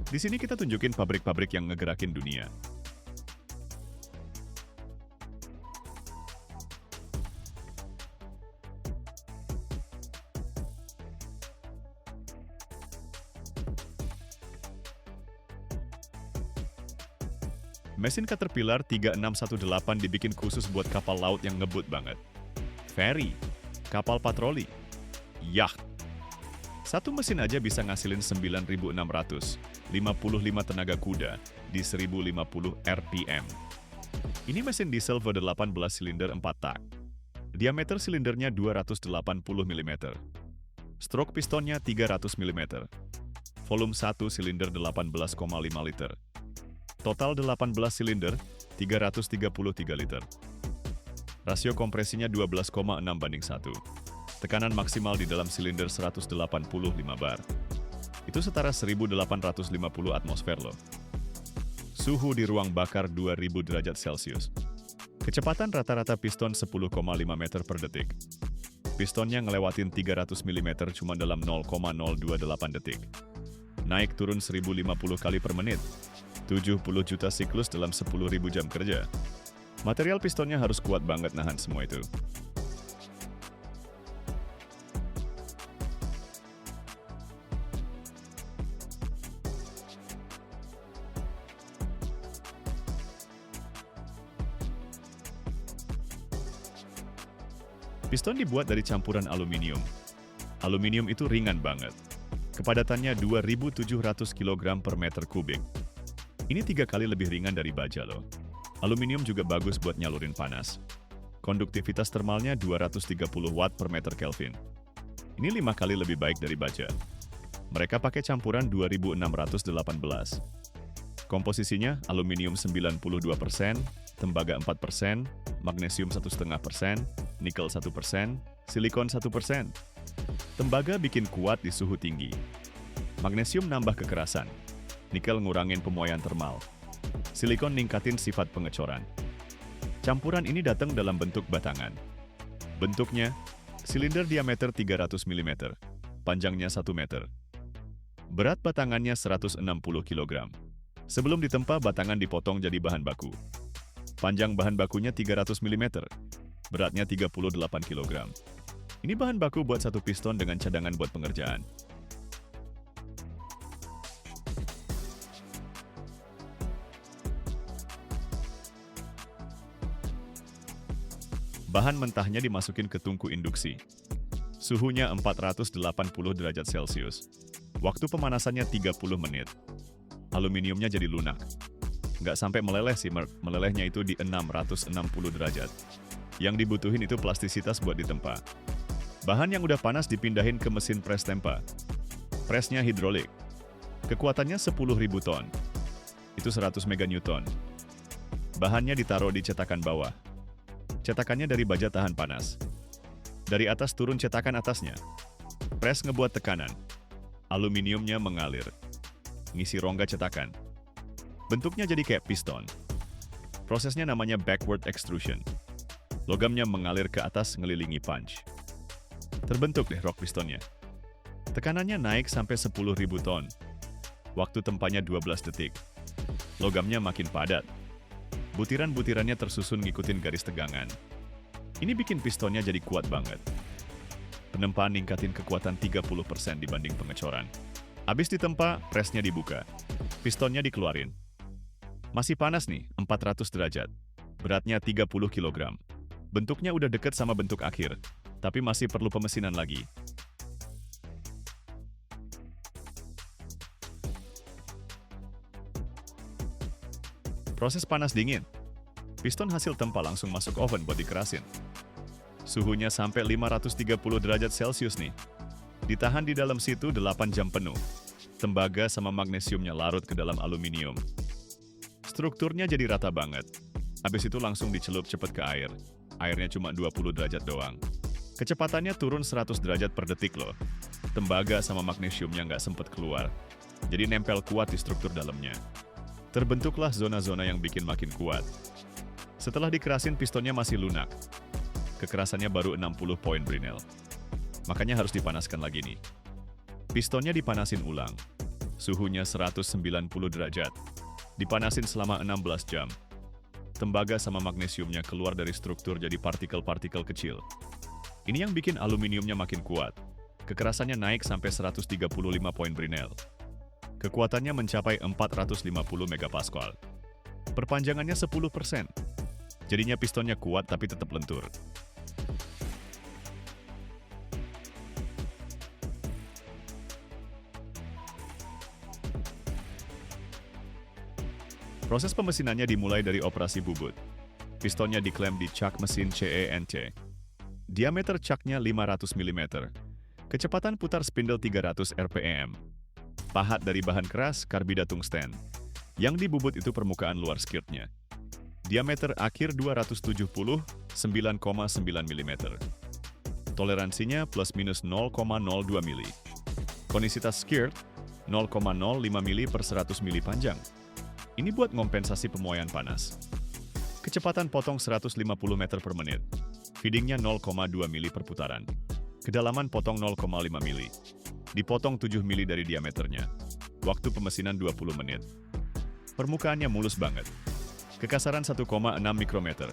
Di sini kita tunjukin pabrik-pabrik yang ngegerakin dunia. Mesin Caterpillar 3618 dibikin khusus buat kapal laut yang ngebut banget. Ferry, kapal patroli, yacht. Satu mesin aja bisa ngasilin 9.655 tenaga kuda di 1050 RPM. Ini mesin diesel V18 silinder 4 tak. Diameter silindernya 280 mm. Stroke pistonnya 300 mm. Volume 1 silinder 18,5 liter. Total 18 silinder, 333 liter. Rasio kompresinya 12,6:1. Tekanan maksimal di dalam silinder 185 bar. Itu setara 1850 atmosfer loh. Suhu di ruang bakar 2000 derajat Celcius. Kecepatan rata-rata piston 10,5 meter per detik. Pistonnya ngelewatin 300 mm cuma dalam 0,028 detik. Naik turun 1050 kali per menit. 70 juta siklus dalam 10.000 jam kerja. Material pistonnya harus kuat banget nahan semua itu. Piston dibuat dari campuran aluminium. Aluminium itu ringan banget. Kepadatannya 2.700 kg per meter kubik. Ini 3 kali lebih ringan dari baja loh. Aluminium juga bagus buat nyalurin panas. Konduktivitas termalnya 230 watt per meter Kelvin. Ini 5 kali lebih baik dari baja. Mereka pakai campuran 2618. Komposisinya aluminium 92%, tembaga 4%, magnesium 1,5%, nikel 1%, silikon 1%. Tembaga bikin kuat di suhu tinggi. Magnesium nambah kekerasan. Nikel ngurangin pemuaian termal. Silikon ningkatin sifat pengecoran. Campuran ini datang dalam bentuk batangan. Bentuknya, silinder diameter 300 mm, panjangnya 1 meter. Berat batangannya 160 kg. Sebelum ditempa, batangan dipotong jadi bahan baku. Panjang bahan bakunya 300 mm, beratnya 38 kg. Ini bahan baku buat satu piston dengan cadangan buat pengerjaan. Bahan mentahnya dimasukin ke tungku induksi. Suhunya 480 derajat Celcius. Waktu pemanasannya 30 menit. Aluminiumnya jadi lunak. Nggak sampai meleleh sih, melelehnya itu di 660 derajat. Yang dibutuhin itu plastisitas buat ditempa. Bahan yang udah panas dipindahin ke mesin pres tempa. Presnya hidrolik. Kekuatannya 10.000 ton. Itu 100 meganewton. Bahannya ditaruh di cetakan bawah. Cetakannya dari baja tahan panas. Dari atas turun cetakan atasnya. Pres ngebuat tekanan. Aluminiumnya mengalir. Ngisi rongga cetakan. Bentuknya jadi kayak piston. Prosesnya namanya backward extrusion. Logamnya mengalir ke atas ngelilingi punch. Terbentuk deh rok pistonnya. Tekanannya naik sampai 10.000 ton. Waktu tempanya 12 detik. Logamnya makin padat. Butiran-butirannya tersusun ngikutin garis tegangan. Ini bikin pistonnya jadi kuat banget. Penempaan ningkatin kekuatan 30% dibanding pengecoran. Habis ditempa, presnya dibuka. Pistonnya dikeluarin. Masih panas nih, 400 derajat. Beratnya 30 kg. Bentuknya udah deket sama bentuk akhir, tapi masih perlu pemesinan lagi. Proses panas dingin. Piston hasil tempa langsung masuk oven buat dikerasin. Suhunya sampai 530 derajat Celcius nih. Ditahan di dalam situ 8 jam penuh. Tembaga sama magnesiumnya larut ke dalam aluminium. Strukturnya jadi rata banget. Habis itu langsung dicelup cepet ke air. Airnya cuma 20 derajat doang. Kecepatannya turun 100 derajat per detik loh. Tembaga sama magnesiumnya nggak sempet keluar. Jadi nempel kuat di struktur dalamnya. Terbentuklah zona-zona yang bikin makin kuat. Setelah dikerasin, pistonnya masih lunak. Kekerasannya baru 60 poin Brinell. Makanya harus dipanaskan lagi nih. Pistonnya dipanasin ulang. Suhunya 190 derajat. Dipanasin selama 16 jam. Tembaga sama magnesiumnya keluar dari struktur jadi partikel-partikel kecil. Ini yang bikin aluminiumnya makin kuat. Kekerasannya naik sampai 135 poin Brinell. Kekuatannya mencapai 450 megapascal. Perpanjangannya 10%. Jadinya pistonnya kuat tapi tetap lentur. Proses pemesinannya dimulai dari operasi bubut. Pistonnya diklem di cak mesin CENC. Diameter caknya 500 mm. Kecepatan putar spindle 300 rpm. Pahat dari bahan keras karbida tungsten. Yang dibubut itu permukaan luar skirtnya. Diameter akhir 270, 9,9 mm. Toleransinya plus minus 0,02 mili. Konisitas skirt 0,05 mili per 100 mili panjang. Ini buat ngompensasi pemuaian panas. Kecepatan potong 150 meter per menit. Feedingnya 0,2 mili per putaran. Kedalaman potong 0,5 mili. Dipotong 7 mili dari diameternya. Waktu pemesinan 20 menit. Permukaannya mulus banget. Kekasaran 1,6 mikrometer.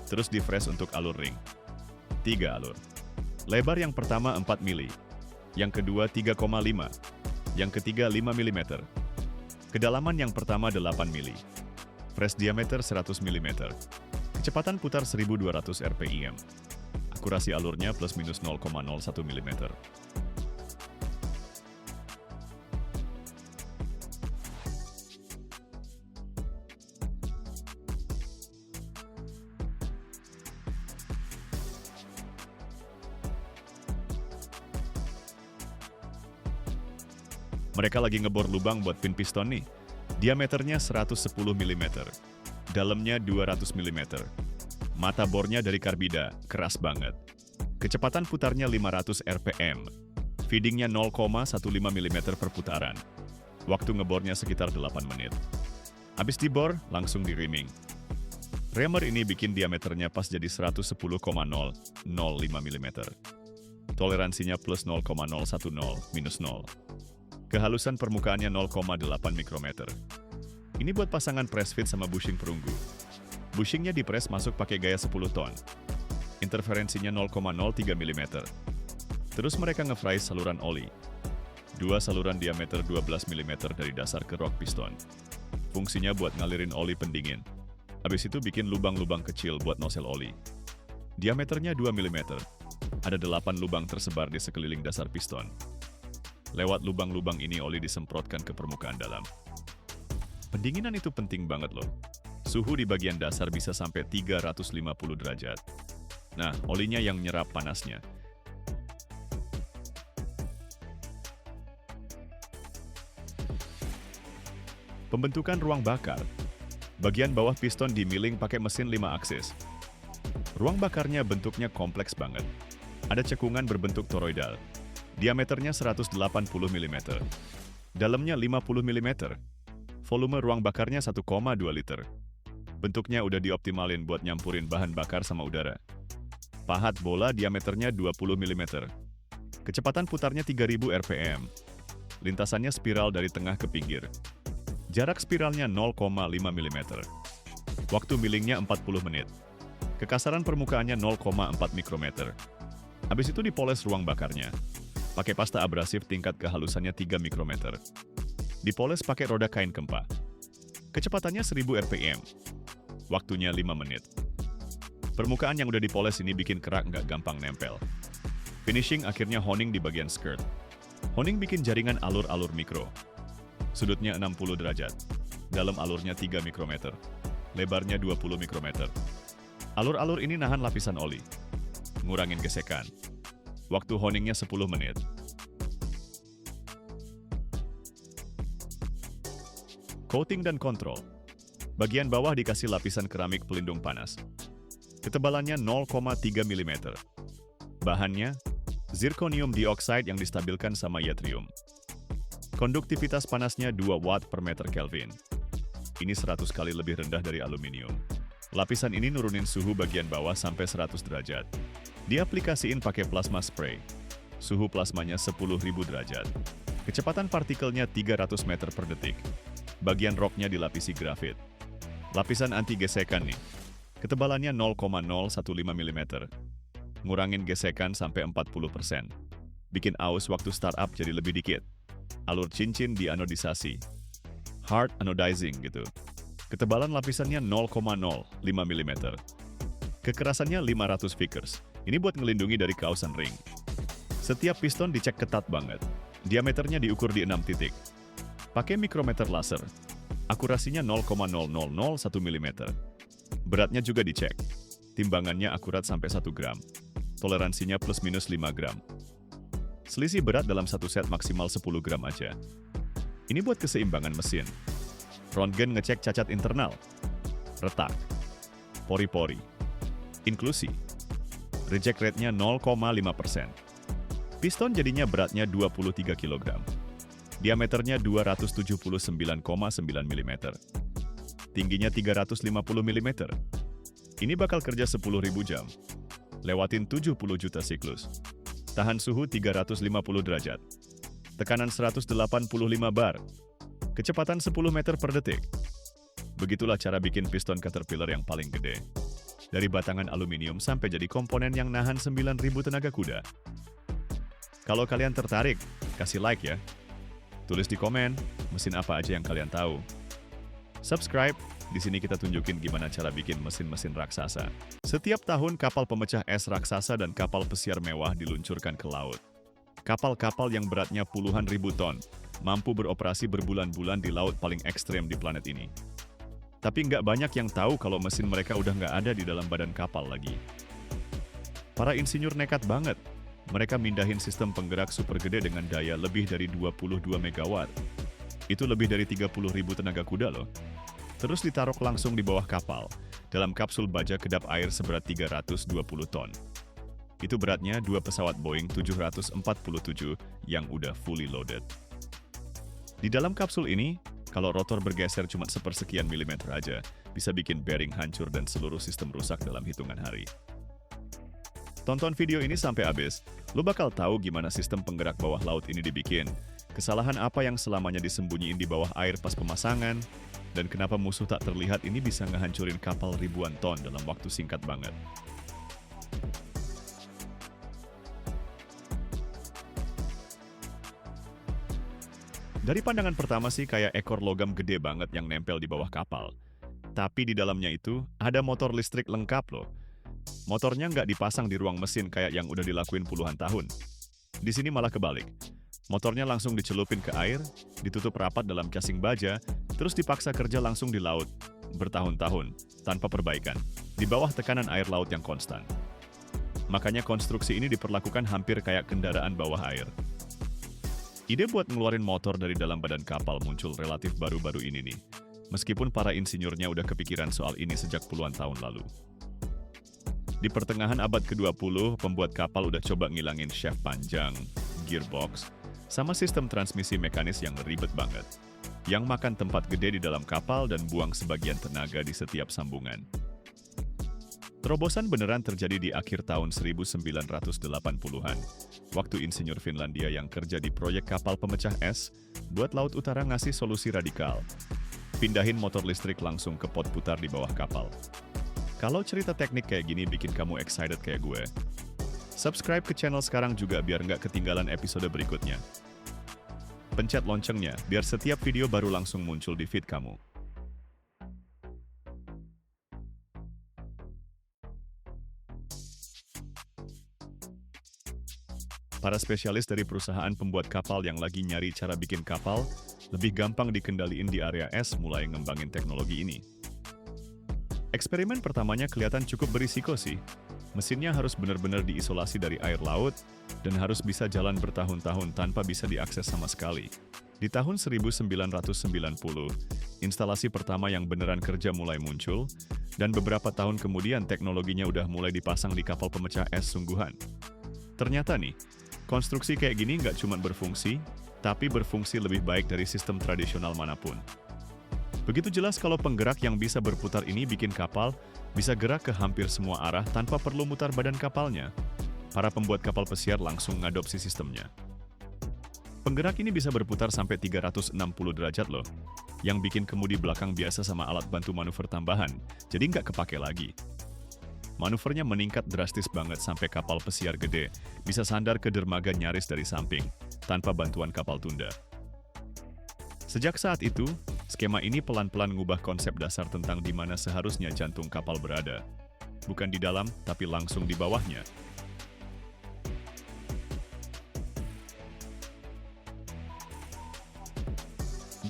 Terus di-fresh untuk alur ring. 3 alur. Lebar yang pertama 4 mili. Yang kedua 3,5. Yang ketiga 5 mm. Kedalaman yang pertama 8 mili. Fresh diameter 100 mm. Kecepatan putar 1200 rpm. Akurasi alurnya plus minus 0,01 mm. Mereka lagi ngebor lubang buat pin piston nih. Diameternya 110 mm. Dalamnya 200 mm. Mata bornya dari karbida, keras banget. Kecepatan putarnya 500 rpm. Feedingnya 0,15 mm per putaran. Waktu ngebornya sekitar 8 menit. Habis dibor, langsung di-reaming. Reamer ini bikin diameternya pas jadi 110,005 mm. Toleransinya plus 0,010 minus 0. Kehalusan permukaannya 0,8 mikrometer. Ini buat pasangan press fit sama bushing perunggu. Bushingnya dipres masuk pakai gaya 10 ton. Interferensinya 0,03 mm. Terus mereka nge-fry saluran oli. 2 saluran diameter 12 mm dari dasar ke rok piston. Fungsinya buat ngalirin oli pendingin. Habis itu bikin lubang-lubang kecil buat nosel oli. Diameternya 2 mm. Ada 8 lubang tersebar di sekeliling dasar piston. Lewat lubang-lubang ini oli disemprotkan ke permukaan dalam. Pendinginan itu penting banget loh. Suhu di bagian dasar bisa sampai 350 derajat. Nah, olinya yang nyerap panasnya. Pembentukan ruang bakar. Bagian bawah piston dimilling pakai mesin 5 aksis. Ruang bakarnya bentuknya kompleks banget. Ada cekungan berbentuk toroidal. Diameternya 180 mm. Dalamnya 50 mm. Volume ruang bakarnya 1,2 liter. Bentuknya udah dioptimalin buat nyampurin bahan bakar sama udara. Pahat bola diameternya 20 mm. Kecepatan putarnya 3000 rpm. Lintasannya spiral dari tengah ke pinggir. Jarak spiralnya 0,5 mm. Waktu millingnya 40 menit. Kekasaran permukaannya 0,4 mikrometer. Habis itu dipoles ruang bakarnya. Pakai pasta abrasif tingkat kehalusannya 3 mikrometer. Dipoles pakai roda kain kempa. Kecepatannya 1000 rpm. Waktunya 5 menit. Permukaan yang udah dipoles ini bikin kerak nggak gampang nempel. Finishing akhirnya honing di bagian skirt. Honing bikin jaringan alur-alur mikro. Sudutnya 60 derajat. Dalam alurnya 3 mikrometer. Lebarnya 20 mikrometer. Alur-alur ini nahan lapisan oli. Ngurangin gesekan. Waktu honingnya 10 menit. Coating dan kontrol. Bagian bawah dikasih lapisan keramik pelindung panas. Ketebalannya 0,3 mm. Bahannya, zirconium dioxide yang distabilkan sama yttrium. Konduktivitas panasnya 2 watt per meter Kelvin. Ini 100 kali lebih rendah dari aluminium. Lapisan ini nurunin suhu bagian bawah sampai 100 derajat. Diaplikasiin pakai plasma spray. Suhu plasmanya 10.000 derajat. Kecepatan partikelnya 300 meter per detik. Bagian roknya dilapisi grafit. Lapisan anti gesekan nih. Ketebalannya 0,015 mm. Ngurangin gesekan sampai 40%. Bikin aus waktu startup jadi lebih dikit. Alur cincin dianodisasi. Hard anodizing gitu. Ketebalan lapisannya 0,05 mm. Kekerasannya 500 Vickers. Ini buat ngelindungi dari kausan ring. Setiap piston dicek ketat banget. Diameternya diukur di 6 titik. Pakai mikrometer laser. Akurasinya 0,0001 mm. Beratnya juga dicek. Timbangannya akurat sampai 1 gram. Toleransinya plus minus 5 gram. Selisih berat dalam satu set maksimal 10 gram aja. Ini buat keseimbangan mesin. Röntgen ngecek cacat internal. Retak. Pori-pori. Inklusi. Reject rate-nya 0,5%. Piston jadinya beratnya 23 kg. Diameternya 279,9 mm. Tingginya 350 mm. Ini bakal kerja 10.000 jam. Lewatin 70 juta siklus. Tahan suhu 350 derajat. Tekanan 185 bar. Kecepatan 10 meter per detik. Begitulah cara bikin piston Caterpillar yang paling gede. Dari batangan aluminium sampai jadi komponen yang nahan 9.000 tenaga kuda. Kalau kalian tertarik, kasih like ya. Tulis di komen, mesin apa aja yang kalian tahu. Subscribe, di sini kita tunjukin gimana cara bikin mesin-mesin raksasa. Setiap tahun kapal pemecah es raksasa dan kapal pesiar mewah diluncurkan ke laut. Kapal-kapal yang beratnya puluhan ribu ton, mampu beroperasi berbulan-bulan di laut paling ekstrem di planet ini. Tapi nggak banyak yang tahu kalau mesin mereka udah nggak ada di dalam badan kapal lagi. Para insinyur nekat banget. Mereka mindahin sistem penggerak super gede dengan daya lebih dari 22 MW. Itu lebih dari 30.000 tenaga kuda loh. Terus ditaruh langsung di bawah kapal, dalam kapsul baja kedap air seberat 320 ton. Itu beratnya 2 pesawat Boeing 747 yang udah fully loaded. Di dalam kapsul ini, kalau rotor bergeser cuma sepersekian milimeter aja, bisa bikin bearing hancur dan seluruh sistem rusak dalam hitungan hari. Tonton video ini sampai habis, lo bakal tahu gimana sistem penggerak bawah laut ini dibikin, kesalahan apa yang selamanya disembunyiin di bawah air pas pemasangan, dan kenapa musuh tak terlihat ini bisa ngehancurin kapal ribuan ton dalam waktu singkat banget. Dari pandangan pertama sih kayak ekor logam gede banget yang nempel di bawah kapal. Tapi di dalamnya itu ada motor listrik lengkap loh. Motornya nggak dipasang di ruang mesin kayak yang udah dilakuin puluhan tahun. Di sini malah kebalik. Motornya langsung dicelupin ke air, ditutup rapat dalam casing baja, Terus dipaksa kerja langsung di laut, bertahun-tahun, tanpa perbaikan, di bawah tekanan air laut yang konstan. Makanya konstruksi ini diperlakukan hampir kayak kendaraan bawah air. Ide buat ngeluarin motor dari dalam badan kapal muncul relatif baru-baru ini nih, meskipun para insinyurnya udah kepikiran soal ini sejak puluhan tahun lalu. Di pertengahan abad ke-20, pembuat kapal udah coba ngilangin shaft panjang, gearbox, sama sistem transmisi mekanis yang ribet banget, yang makan tempat gede di dalam kapal dan buang sebagian tenaga di setiap sambungan. Terobosan beneran terjadi di akhir tahun 1980-an, waktu insinyur Finlandia yang kerja di proyek kapal pemecah es, buat Laut Utara ngasih solusi radikal. Pindahin motor listrik langsung ke pot putar di bawah kapal. Kalau cerita teknik kayak gini bikin kamu excited kayak gue, subscribe ke channel sekarang juga biar nggak ketinggalan episode berikutnya. Pencet loncengnya biar setiap video baru langsung muncul di feed kamu. Para spesialis dari perusahaan pembuat kapal yang lagi nyari cara bikin kapal lebih gampang dikendaliin di area es mulai ngembangin teknologi ini. Eksperimen pertamanya kelihatan cukup berisiko sih. Mesinnya harus benar-benar diisolasi dari air laut dan harus bisa jalan bertahun-tahun tanpa bisa diakses sama sekali. Di tahun 1990, instalasi pertama yang beneran kerja mulai muncul, dan beberapa tahun kemudian teknologinya udah mulai dipasang di kapal pemecah es sungguhan. Ternyata nih, konstruksi kayak gini nggak cuma berfungsi, tapi berfungsi lebih baik dari sistem tradisional manapun. Begitu jelas kalau penggerak yang bisa berputar ini bikin kapal bisa gerak ke hampir semua arah tanpa perlu mutar badan kapalnya. Para pembuat kapal pesiar langsung ngadopsi sistemnya. Penggerak ini bisa berputar sampai 360 derajat loh, yang bikin kemudi belakang biasa sama alat bantu manuver tambahan, jadi nggak kepake lagi. Manuvernya meningkat drastis banget sampai kapal pesiar gede bisa sandar ke dermaga nyaris dari samping, tanpa bantuan kapal tunda. Sejak saat itu, skema ini pelan-pelan ngubah konsep dasar tentang di mana seharusnya jantung kapal berada. Bukan di dalam, tapi langsung di bawahnya.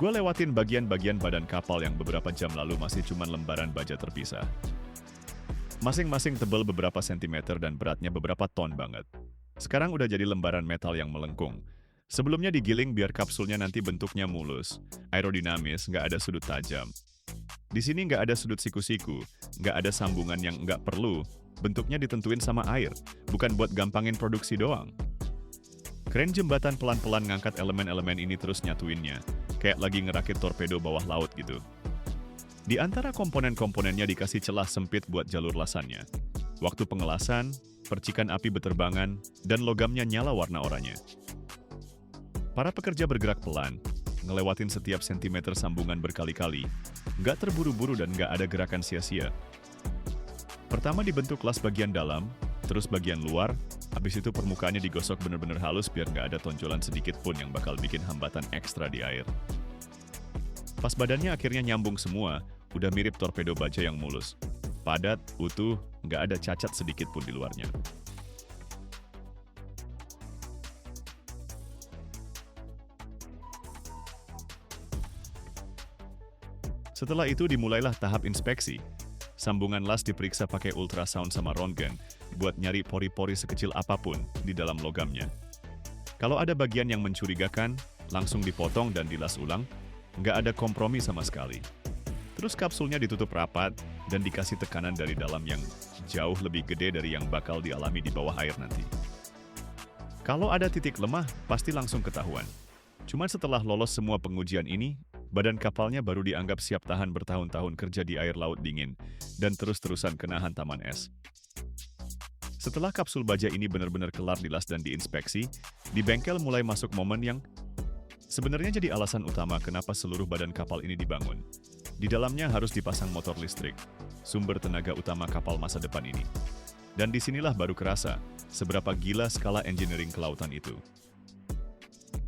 Gue lewatin bagian-bagian badan kapal yang beberapa jam lalu masih cuma lembaran baja terpisah. Masing-masing tebal beberapa sentimeter dan beratnya beberapa ton banget. Sekarang udah jadi lembaran metal yang melengkung. Sebelumnya digiling biar kapsulnya nanti bentuknya mulus, aerodinamis, nggak ada sudut tajam. Di sini nggak ada sudut siku-siku, nggak ada sambungan yang nggak perlu, bentuknya ditentuin sama air, bukan buat gampangin produksi doang. Kren jembatan pelan-pelan ngangkat elemen-elemen ini terus nyatuinnya, kayak lagi ngerakit torpedo bawah laut gitu. Di antara komponen-komponennya dikasih celah sempit buat jalur lasannya. Waktu pengelasan, percikan api beterbangan, dan logamnya nyala warna oranye. Para pekerja bergerak pelan, ngelewatin setiap sentimeter sambungan berkali-kali, nggak terburu-buru dan nggak ada gerakan sia-sia. Pertama dibentuk las bagian dalam, terus bagian luar, habis itu permukaannya digosok bener-bener halus biar nggak ada tonjolan sedikit pun yang bakal bikin hambatan ekstra di air. Pas badannya akhirnya nyambung semua, udah mirip torpedo baja yang mulus. Padat, utuh, nggak ada cacat sedikit pun di luarnya. Setelah itu dimulailah tahap inspeksi. Sambungan las diperiksa pakai ultrasound sama röntgen buat nyari pori-pori sekecil apapun di dalam logamnya. Kalau ada bagian yang mencurigakan, langsung dipotong dan dilas ulang, nggak ada kompromi sama sekali. Terus kapsulnya ditutup rapat dan dikasih tekanan dari dalam yang jauh lebih gede dari yang bakal dialami di bawah air nanti. Kalau ada titik lemah, pasti langsung ketahuan. Cuman setelah lolos semua pengujian ini, badan kapalnya baru dianggap siap tahan bertahun-tahun kerja di air laut dingin dan terus-terusan kena hantaman es. Setelah kapsul baja ini benar-benar kelar dilas dan diinspeksi, di bengkel mulai masuk momen yang sebenarnya jadi alasan utama kenapa seluruh badan kapal ini dibangun. Di dalamnya harus dipasang motor listrik, sumber tenaga utama kapal masa depan ini. Dan disinilah baru kerasa seberapa gila skala engineering kelautan itu.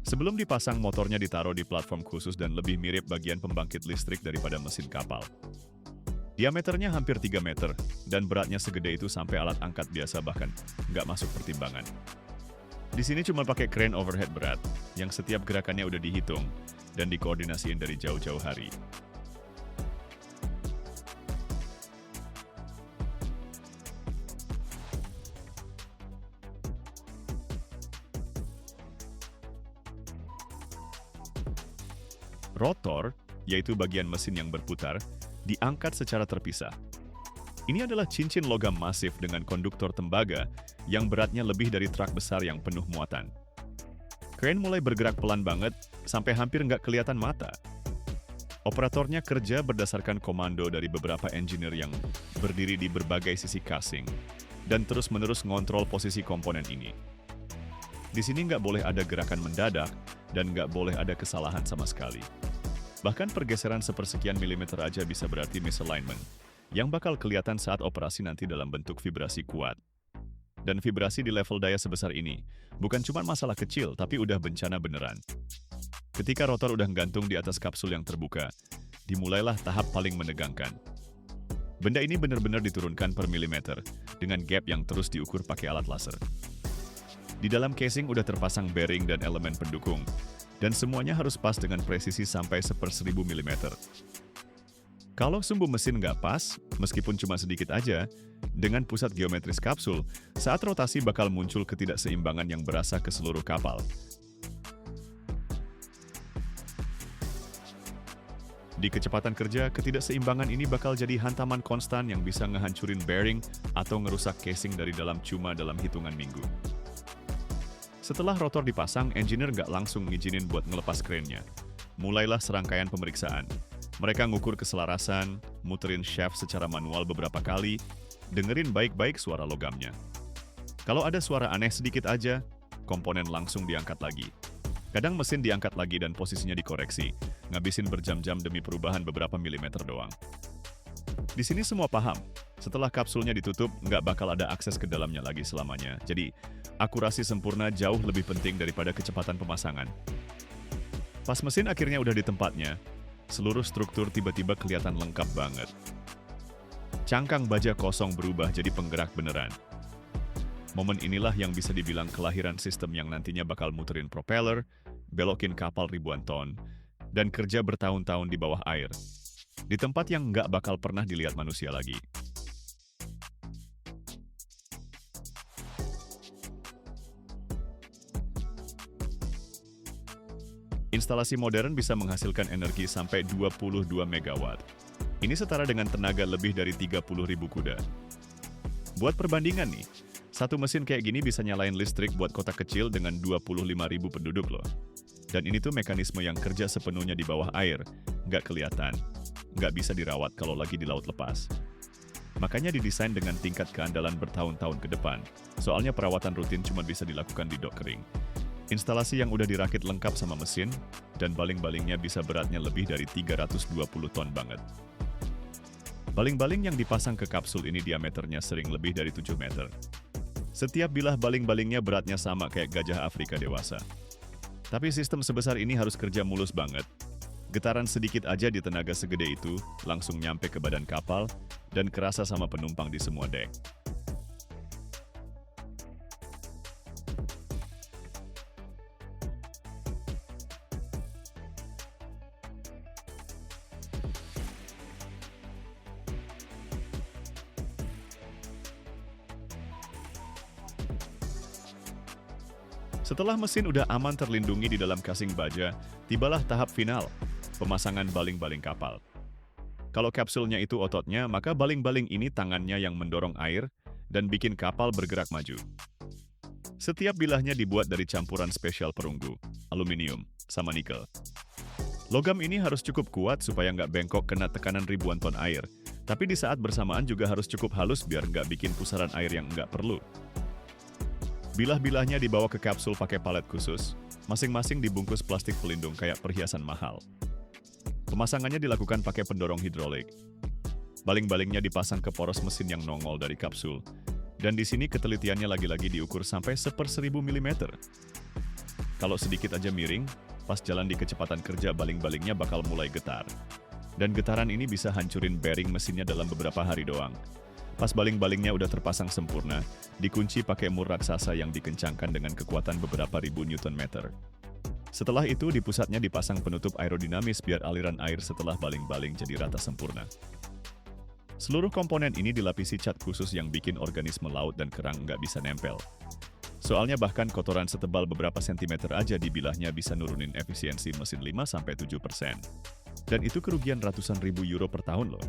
Sebelum dipasang, motornya ditaruh di platform khusus dan lebih mirip bagian pembangkit listrik daripada mesin kapal. Diameternya hampir 3 meter, dan beratnya segede itu sampai alat angkat biasa bahkan nggak masuk pertimbangan. Di sini cuma pakai crane overhead berat, yang setiap gerakannya udah dihitung dan dikoordinasiin dari jauh-jauh hari. Rotor, yaitu bagian mesin yang berputar, diangkat secara terpisah. Ini adalah cincin logam masif dengan konduktor tembaga yang beratnya lebih dari truk besar yang penuh muatan. Crane mulai bergerak pelan banget sampai hampir nggak kelihatan mata. Operatornya kerja berdasarkan komando dari beberapa engineer yang berdiri di berbagai sisi casing dan terus-menerus ngontrol posisi komponen ini. Di sini nggak boleh ada gerakan mendadak dan nggak boleh ada kesalahan sama sekali. Bahkan pergeseran sepersekian milimeter aja bisa berarti misalignment, yang bakal kelihatan saat operasi nanti dalam bentuk vibrasi kuat. Dan vibrasi di level daya sebesar ini, bukan cuma masalah kecil, tapi udah bencana beneran. Ketika rotor udah gantung di atas kapsul yang terbuka, dimulailah tahap paling menegangkan. Benda ini benar-benar diturunkan per milimeter, dengan gap yang terus diukur pakai alat laser. Di dalam casing udah terpasang bearing dan elemen pendukung, dan semuanya harus pas dengan presisi sampai 1/1000 mm. Kalau sumbu mesin nggak pas, meskipun cuma sedikit aja, dengan pusat geometris kapsul, saat rotasi bakal muncul ketidakseimbangan yang berasa ke seluruh kapal. Di kecepatan kerja, ketidakseimbangan ini bakal jadi hantaman konstan yang bisa ngehancurin bearing atau ngerusak casing dari dalam cuma dalam hitungan minggu. Setelah rotor dipasang, engineer nggak langsung ngizinin buat ngelepas krennya. Mulailah serangkaian pemeriksaan. Mereka ngukur keselarasan, muterin shaft secara manual beberapa kali, dengerin baik-baik suara logamnya. Kalau ada suara aneh sedikit aja, komponen langsung diangkat lagi. Kadang mesin diangkat lagi dan posisinya dikoreksi, ngabisin berjam-jam demi perubahan beberapa milimeter doang. Di sini semua paham, setelah kapsulnya ditutup, nggak bakal ada akses ke dalamnya lagi selamanya. Jadi, akurasi sempurna jauh lebih penting daripada kecepatan pemasangan. Pas mesin akhirnya udah di tempatnya, seluruh struktur tiba-tiba kelihatan lengkap banget. Cangkang baja kosong berubah jadi penggerak beneran. Momen inilah yang bisa dibilang kelahiran sistem yang nantinya bakal muterin propeller, belokin kapal ribuan ton, dan kerja bertahun-tahun di bawah air. Di tempat yang nggak bakal pernah dilihat manusia lagi. Instalasi modern bisa menghasilkan energi sampai 22 megawatt. Ini setara dengan tenaga lebih dari 30.000 kuda. Buat perbandingan nih, satu mesin kayak gini bisa nyalain listrik buat kota kecil dengan 25.000 penduduk loh. Dan ini tuh mekanisme yang kerja sepenuhnya di bawah air, nggak kelihatan, nggak bisa dirawat kalau lagi di laut lepas. Makanya didesain dengan tingkat keandalan bertahun-tahun ke depan, soalnya perawatan rutin cuma bisa dilakukan di dok kering. Instalasi yang udah dirakit lengkap sama mesin, dan baling-balingnya bisa beratnya lebih dari 320 ton banget. Baling-baling yang dipasang ke kapsul ini diameternya sering lebih dari 7 meter. Setiap bilah baling-balingnya beratnya sama kayak gajah Afrika dewasa. Tapi sistem sebesar ini harus kerja mulus banget. Getaran sedikit aja di tenaga segede itu langsung nyampe ke badan kapal dan kerasa sama penumpang di semua dek. Setelah mesin udah aman terlindungi di dalam casing baja, tibalah tahap final, pemasangan baling-baling kapal. Kalau kapsulnya itu ototnya, maka baling-baling ini tangannya yang mendorong air dan bikin kapal bergerak maju. Setiap bilahnya dibuat dari campuran spesial perunggu, aluminium, sama nikel. Logam ini harus cukup kuat supaya nggak bengkok kena tekanan ribuan ton air, tapi di saat bersamaan juga harus cukup halus biar nggak bikin pusaran air yang nggak perlu. Bilah-bilahnya dibawa ke kapsul pakai palet khusus, masing-masing dibungkus plastik pelindung kayak perhiasan mahal. Pemasangannya dilakukan pakai pendorong hidrolik. Baling-balingnya dipasang ke poros mesin yang nongol dari kapsul, dan di sini ketelitiannya lagi-lagi diukur sampai 1/1000 mm. Kalau sedikit aja miring, pas jalan di kecepatan kerja baling-balingnya bakal mulai getar. Dan getaran ini bisa hancurin bearing mesinnya dalam beberapa hari doang. Pas baling-balingnya udah terpasang sempurna, dikunci pakai mur raksasa yang dikencangkan dengan kekuatan beberapa ribu Newton meter. Setelah itu, di pusatnya dipasang penutup aerodinamis biar aliran air setelah baling-baling jadi rata sempurna. Seluruh komponen ini dilapisi cat khusus yang bikin organisme laut dan kerang nggak bisa nempel. Soalnya bahkan kotoran setebal beberapa sentimeter aja di bilahnya bisa nurunin efisiensi mesin 5-7%. Dan itu kerugian ratusan ribu euro per tahun loh.